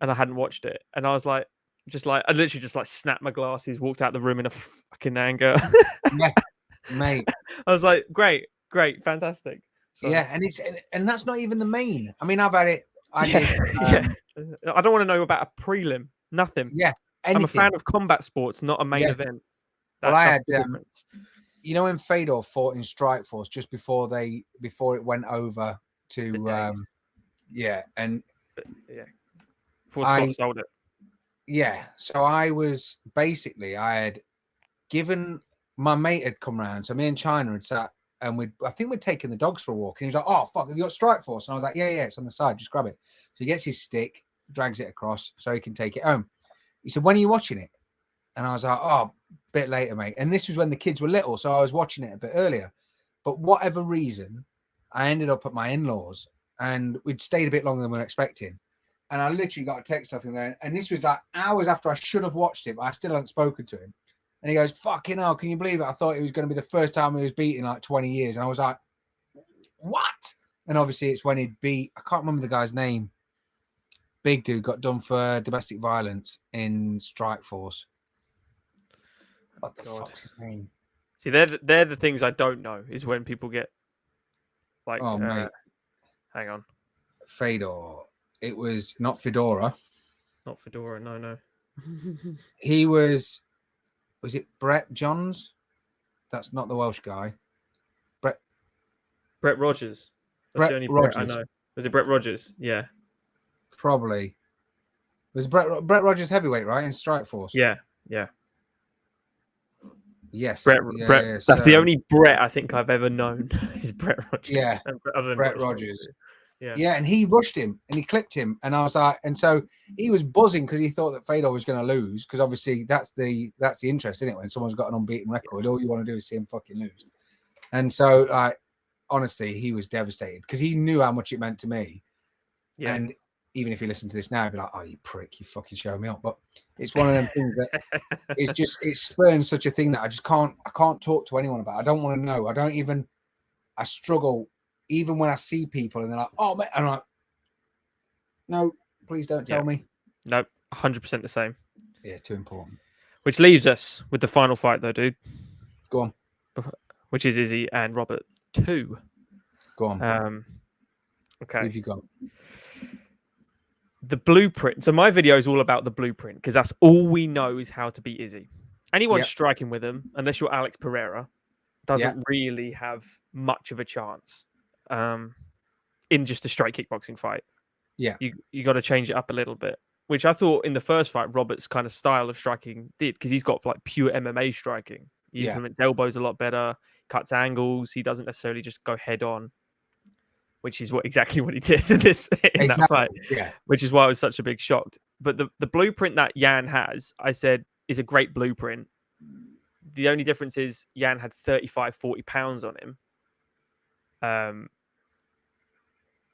And I hadn't watched it. And I was like, I literally just snapped my glasses, walked out the room in a fucking anger. Yeah. Mate, I was like, great, fantastic. So. Yeah, and that's not even the main. I mean, I've had it. I did. I don't want to know about a prelim. Nothing. Yeah, I'm a anything. fan of combat sports, not a main event. Well, I had the difference. You know, when Fedor fought in Strikeforce just before it went over to and before Scott sold it. Yeah, so I had given, my mate had come round, so me and China had sat, and I think we'd taken the dogs for a walk, and he was like, "Oh fuck, have you got Strikeforce?" And I was like, "Yeah, it's on the side, just grab it." So he gets his stick, drags it across so he can take it home. He said, "When are you watching it?" And I was like, "Oh, a bit later, mate." And this was when the kids were little, so I was watching it a bit earlier. But whatever reason, I ended up at my in-laws, and we'd stayed a bit longer than we were expecting. And I literally got a text off him going, and this was like hours after I should have watched it, but I still hadn't spoken to him. And he goes, "Fucking hell, can you believe it? I thought it was going to be the first time he was beaten in like 20 years." And I was like, "What?" And obviously it's when he'd beat, I can't remember the guy's name. Big dude, got done for domestic violence in Strikeforce. What the fuck's his name? See, they're the things I don't know, is when people get like, mate. Hang on. Fedor. It was not Fedora. Not Fedora, no. He was it Brett Johns? That's not the Welsh guy. Brett Rogers. That's Brett the only Rogers. Brett I know. Was it Brett Rogers? Yeah. Probably. Was Brett Rogers heavyweight, right? In Strikeforce? Yeah. Yes. Brett. Yeah, that's the only Brett I think I've ever known is Brett Rogers. Yeah. Other than Brett Rogers. Yeah, and he rushed him and he clipped him, and I was like, and so he was buzzing because he thought that Fedor was going to lose, because obviously that's the interest in it. When someone's got an unbeaten record, all you want to do is see him fucking lose. And so, like, honestly, he was devastated because he knew how much it meant to me. Yeah. And even if he listened to this now, he'd be like, "Oh, you prick, you fucking showed me up." But it's one of them things that it's spurring such a thing that I can't talk to anyone about. I don't want to know. I struggle. Even when I see people and they're like, "Oh, man," and I'm like, "No, please don't tell me." No, 100% the same. Yeah, too important. Which leaves us with the final fight, though, dude. Go on. Which is Izzy and Robert 2. Go on. Okay. Who have you got? The blueprint. So my video is all about the blueprint, because that's all we know is how to beat Izzy. Anyone striking with him, unless you're Alex Pereira, doesn't really have much of a chance. In just a straight kickboxing fight. Yeah. You got to change it up a little bit, which I thought in the first fight, Robert's kind of style of striking did, because he's got like pure MMA striking. He implements elbows a lot better, cuts angles. He doesn't necessarily just go head on, which is exactly what he did in that fight. Yeah. Which is why it was such a big shock. But the blueprint that Jan has, I said, is a great blueprint. The only difference is Jan had 35, 40 pounds on him.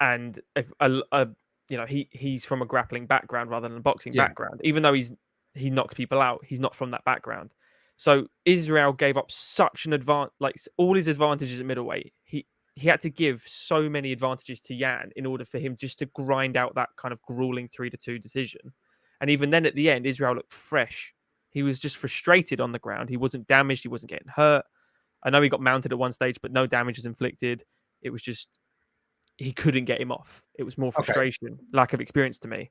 And he's from a grappling background rather than a boxing background. Even though he knocks people out, he's not from that background. So Israel gave up such an advantage, like all his advantages at middleweight. He had to give so many advantages to Jan in order for him just to grind out that kind of grueling 3-2 decision. And even then, at the end, Israel looked fresh. He was just frustrated on the ground. He wasn't damaged. He wasn't getting hurt. I know he got mounted at one stage, but no damage was inflicted. It was just he couldn't get him off. It was more frustration, lack of experience to me.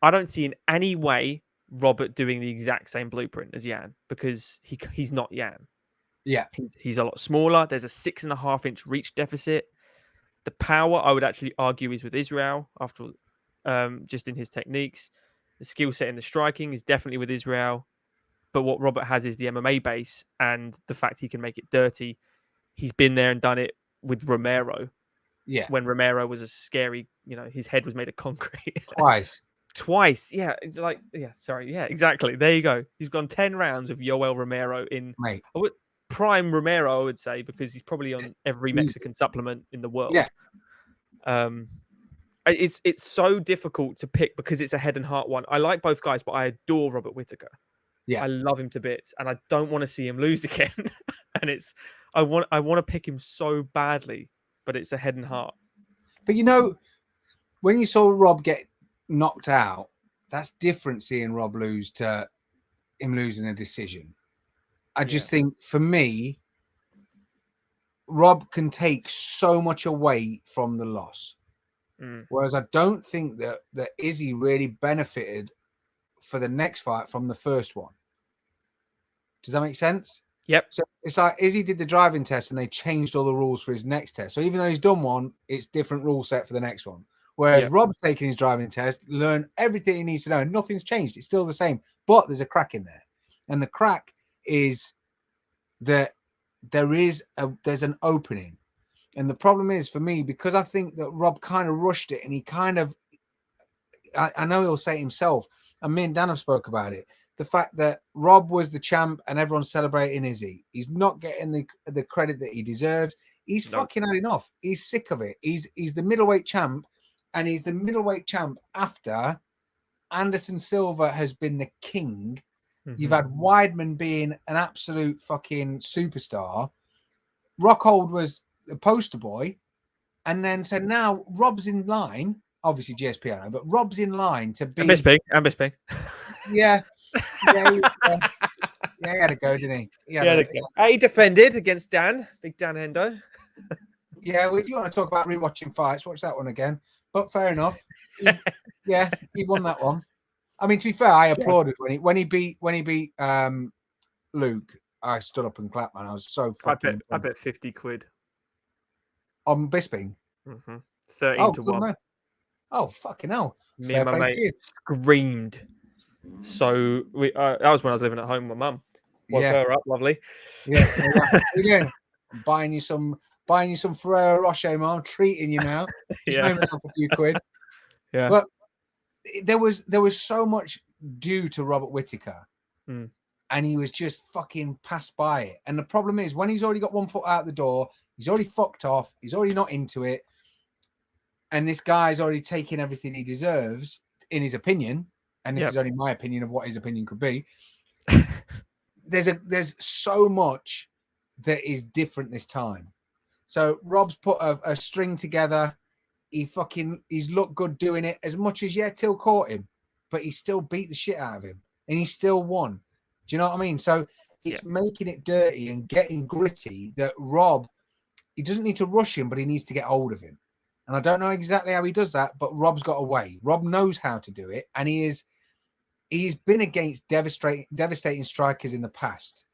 I don't see in any way Robert doing the exact same blueprint as Jan, because he's not Jan. Yeah. He's a lot smaller. There's a 6.5-inch reach deficit. The power, I would actually argue, is with Israel, after just in his techniques. The skill set in the striking is definitely with Israel. But what Robert has is the MMA base and the fact he can make it dirty. He's been there and done it with Romero. Yeah. When Romero was a scary, his head was made of concrete. Twice. Yeah. Exactly. There you go. He's gone 10 rounds with Yoel Romero in prime Romero, I would say, because he's probably on every Mexican supplement in the world. Yeah. It's so difficult to pick because it's a head and heart one. I like both guys, but I adore Robert Whittaker. Yeah. I love him to bits, and I don't want to see him lose again. And I want to pick him so badly, but it's a head and heart. But when you saw Rob get knocked out, that's different seeing Rob lose to him losing a decision. I just think, for me, Rob can take so much away from the loss. Whereas I don't think that Izzy really benefited for the next fight from the first one. Does that make sense? Yep. So it's like Izzy did the driving test and they changed all the rules for his next test. So even though he's done one, it's different rule set for the next one. Whereas Rob's taken his driving test, learned everything he needs to know, and nothing's changed. It's still the same, but there's a crack in there. And the crack is that there's an opening. And the problem is for me, because I think that Rob kind of rushed it and he kind of, I know he'll say it himself, and me and Dan have spoke about it. The fact that Rob was the champ and everyone's celebrating Izzy. He's not getting the credit that he deserves. He's fucking had enough. He's sick of it. He's the middleweight champ, and he's the middleweight champ after Anderson Silva has been the king. You've had Weidman being an absolute fucking superstar. Rockhold was the poster boy. And then, so now Rob's in line. Obviously, GSP, I know, but Rob's in line to be... And Bisping. Yeah. He had a go, didn't he? He defended against Dan. Big Dan Hendo. Yeah, well, if you want to talk about rewatching fights, watch that one again. But fair enough. He won that one. I mean, to be fair, I applauded when he beat Luke. I stood up and clapped, man. I was so fucking. I bet 50 quid on Bisping. 13 to 1. Man. Oh fucking hell! Me and my mate screamed. So that was when I was living at home with my mum. Woke her up, lovely. Yeah. What are you doing? I'm buying you some Ferrero Rocher, man. I'm treating you now. Just made myself a few quid. Yeah. But there was so much due to Robert Whittaker, and he was just fucking passed by it. And the problem is, when he's already got one foot out the door, he's already fucked off. He's already not into it, and this guy's already taken everything he deserves, in his opinion. And this is only my opinion of what his opinion could be. There's so much that is different this time. So Rob's put a string together. He's looked good doing it, as much as Till caught him, but he still beat the shit out of him and he still won. Do you know what I mean? So it's making it dirty and getting gritty that Rob, he doesn't need to rush him, but he needs to get hold of him. And I don't know exactly how he does that, but Rob's got a way. Rob knows how to do it, and he's been against devastating strikers in the past.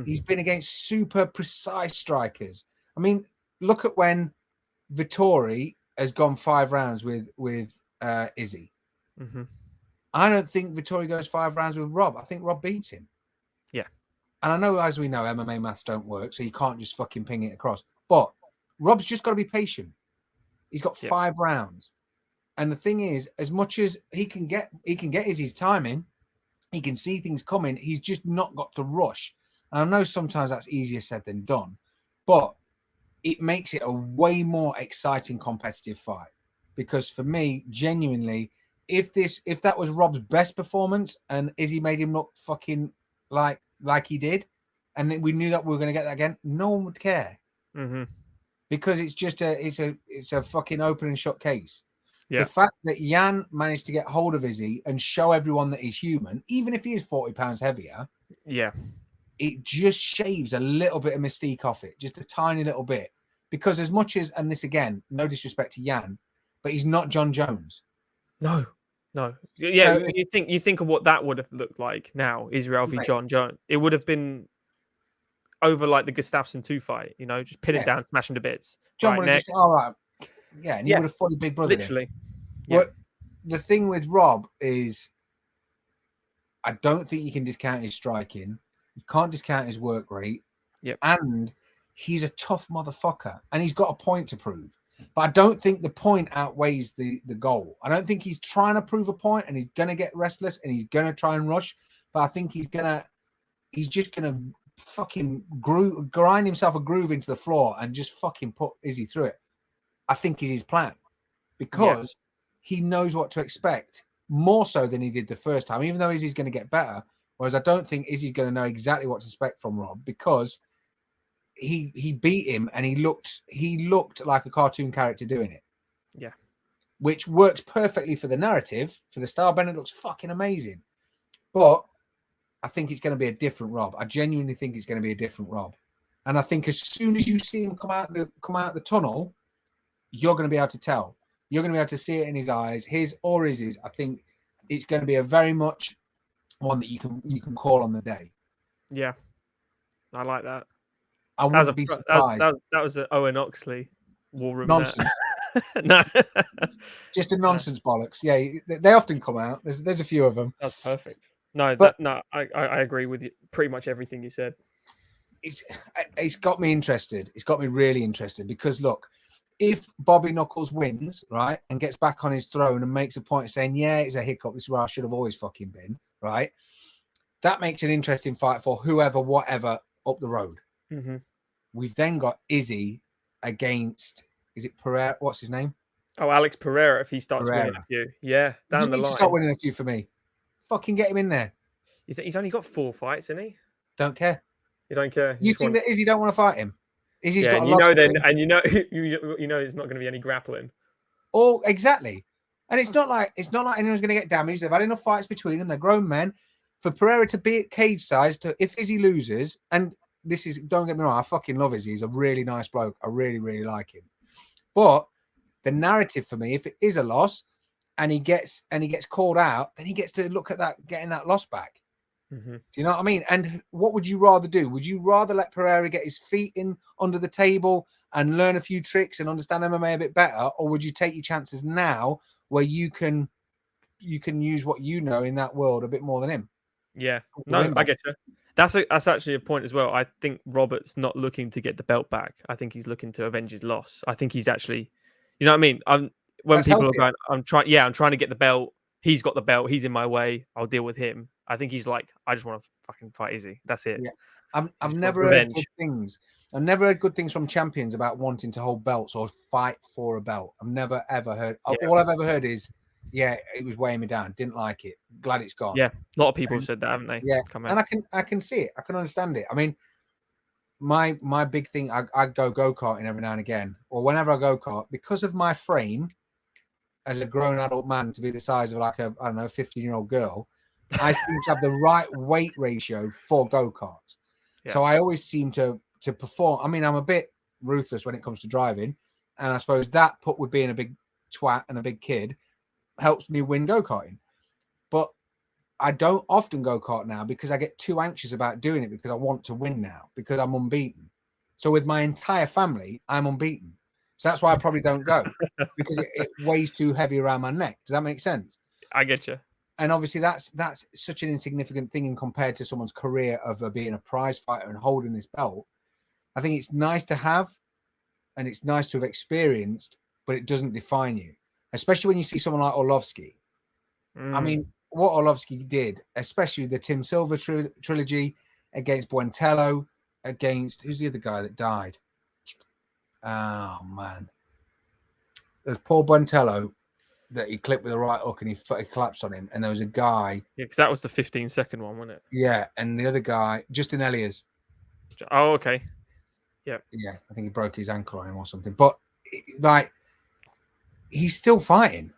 He's been against super precise strikers. I mean, look at when Vettori has gone 5 rounds with Izzy. I don't think Vettori goes 5 rounds with Rob. I think Rob beats him. Yeah. And I know, as we know, MMA maths don't work, so you can't just fucking ping it across. But Rob's just got to be patient. He's got 5 rounds. And the thing is, as much as he can get Izzy's timing, he can see things coming, he's just not got to rush. And I know sometimes that's easier said than done, but it makes it a way more exciting competitive fight. Because for me, genuinely, if that was Rob's best performance and Izzy made him look fucking like he did, and we knew that we were going to get that again, no one would care. Because it's just it's a fucking open and shut case. The fact that Jan managed to get hold of Izzy and show everyone that he's human, even if he is 40 pounds heavier, it just shaves a little bit of mystique off it, just a tiny little bit. Because as much as, and this again, no disrespect to Jan, but he's not John Jones. No. Yeah, so you think of what that would have looked like now, Israel v. John Jones. It would have been over like the Gustafsson 2 fight, just pin it down, smash him to bits. John would have just, all right. Yeah, and he would have fought a big brother. Literally. But the thing with Rob is, I don't think you can discount his striking. You can't discount his work rate. And he's a tough motherfucker, and he's got a point to prove. But I don't think the point outweighs the goal. I don't think he's trying to prove a point, and he's gonna get restless, and he's gonna try and rush. But I think he's just gonna fucking grind himself a groove into the floor and just fucking put Izzy through it. I think is his plan, because he knows what to expect more so than he did the first time, even though Izzy's going to get better. Whereas I don't think Izzy's going to know exactly what to expect from Rob, because he beat him and he looked like a cartoon character doing it. Yeah. Which works perfectly for the narrative. For the style, Bennett looks fucking amazing. But I think it's going to be a different Rob. I genuinely think it's going to be a different Rob. And I think as soon as you see him come out the tunnel, you're going to be able to tell. You're going to be able to see it in his eyes, his or his. I think it's going to be a very much one that you can call on the day. Yeah, I like that. I wouldn't be surprised. That was an Owen Oxley war room nonsense. No, just a nonsense bollocks. Yeah, they often come out. There's a few of them. That's perfect. I agree with you. Pretty much everything you said. It's got me interested. It's got me really interested because look, if Bobby Knuckles wins, right, and gets back on his throne and makes a point of saying, yeah, it's a hiccup, this is where I should have always fucking been, right? That makes an interesting fight for whoever, whatever, up the road. Mm-hmm. We've then got Izzy against, is it Pereira? What's his name? Oh, Alex Pereira, if he starts winning a few. Yeah, down the line. To start winning a few for me. Fucking get him in there. You think he's only got 4 fights, isn't he? Don't care. You don't care. You think that Izzy don't want to fight him? Izzy's got and you know then, and you know there's not going to be any grappling. Oh, exactly. And it's not like anyone's going to get damaged. They've had enough fights between them. They're grown men. For Pereira to be at cage size, if Izzy loses, and this is, don't get me wrong, I fucking love Izzy. He's a really nice bloke. I really, really like him. But the narrative for me, if it is a loss, and he gets called out, then he gets to look at that, getting that loss back. Mm-hmm. Do you know what I mean? And what would you rather do? Would you rather let Pereira get his feet in under the table and learn a few tricks and understand MMA a bit better, or would you take your chances now where you can use what you know in that world a bit more than him? Yeah, no, I get you. That's actually a point as well. I think Robert's not looking to get the belt back. I think he's looking to avenge his loss. I think he's actually, you know what I mean? When people are going, I'm trying to get the belt. He's got the belt. He's in my way. I'll deal with him. I think he's like, I just want to fucking fight Izzy. That's it. Yeah. I've never heard good things. I've never heard good things from champions about wanting to hold belts or fight for a belt. I've never ever heard. Yeah. All I've ever heard is, yeah, it was weighing me down. Didn't like it. Glad it's gone. Yeah, a lot of people have said that, haven't they? Yeah, and I can see it. I can understand it. I mean, my big thing, I go karting every now and again, or whenever I go kart, because of my frame as a grown adult man to be the size of like a 15-year-old girl. I seem to have the right weight ratio for go-karts. Yeah. So I always seem to perform. I mean, I'm a bit ruthless when it comes to driving. And I suppose that put with being a big twat and a big kid helps me win go-karting. But I don't often go-kart now because I get too anxious about doing it because I want to win now because I'm unbeaten. So with my entire family, I'm unbeaten. So that's why I probably don't go because it weighs too heavy around my neck. Does that make sense? I get you. And obviously that's such an insignificant thing in compared to someone's career of being a prize fighter and holding this belt. I think it's nice to have, and it's nice to have experienced, but it doesn't define you, especially when you see someone like Orlovsky. I mean, what Orlovsky did, especially the Tim Silver trilogy against Buentello, against, who's the other guy that died? Oh, man. There's Paul Buentello that he clipped with a right hook and he collapsed on him. And there was a guy. Yeah, because that was the 15-second one, wasn't it? Yeah. And the other guy, Justin Elias. Oh, okay. Yeah. Yeah. I think he broke his ankle on him or something. But, like, he's still fighting.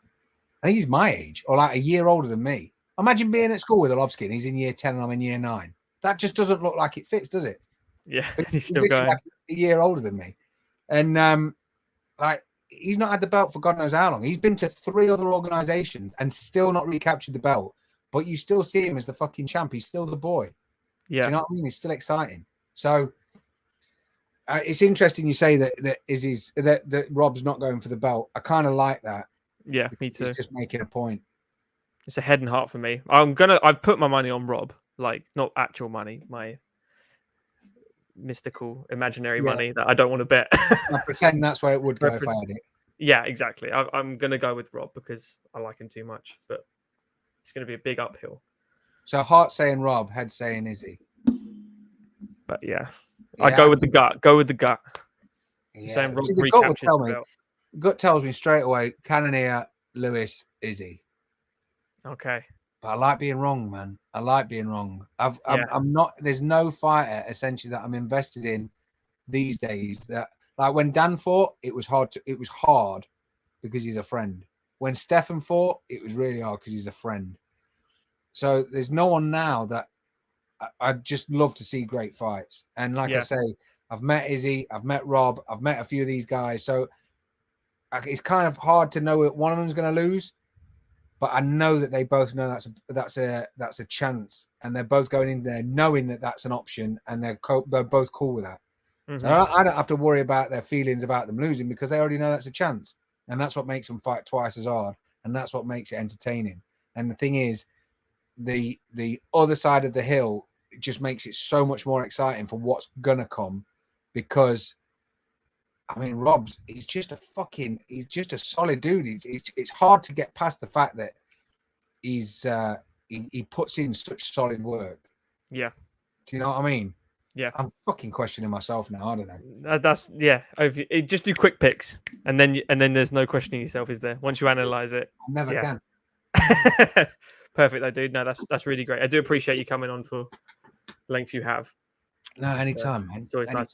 I think he's my age or like a year older than me. Imagine being at school with Orlovsky and he's in year 10 and I'm in year 9. That just doesn't look like it fits, does it? Yeah. He's still going. Like a year older than me. And, like, he's not had the belt for God knows how long. He's been to 3 other organizations and still not recaptured the belt. But you still see him as the fucking champ. He's still the boy. Yeah. Do you know what I mean? He's still exciting. So it's interesting you say that Rob's not going for the belt. I kind of like that. Yeah, me too. He's just making a point. It's a head and heart for me. I've put my money on Rob, like not actual money, my mystical imaginary money that I don't want to bet. I pretend that's where it would go if I had it. Yeah, exactly. I'm gonna go with Rob because I like him too much, but it's gonna be a big uphill. So heart saying Rob, head saying Izzy. But yeah. I go with the gut. Go with the gut. Yeah. Saying Rob gut tells me straight away, Cannonier, Lewis, Izzy. Okay. But I like being wrong, man. I like being wrong. I'm not. There's no fighter essentially that I'm invested in these days. That like when Dan fought, it was hard. It was hard because he's a friend. When Stefan fought, it was really hard because he's a friend. So there's no one now that I'd just love to see great fights. And like I say, I've met Izzy, I've met Rob, I've met a few of these guys. So it's kind of hard to know that one of them's going to lose, but I know that they both know that's a chance, and they're both going in there knowing that that's an option, and they're both cool with that. Mm-hmm. So I don't have to worry about their feelings about them losing because they already know that's a chance, and that's what makes them fight twice as hard, and that's what makes it entertaining. And the thing is, the other side of the hill just makes it so much more exciting for what's gonna come, because I mean, he's just a solid dude. It's hard to get past the fact that he puts in such solid work. Yeah. Do you know what I mean? Yeah. I'm fucking questioning myself now. I don't know. That's just do quick picks, and then there's no questioning yourself, is there? Once you analyze it, I never can. Perfect, though, dude. No, that's really great. I do appreciate you coming on for the length you have. No, anytime, man. It's always nice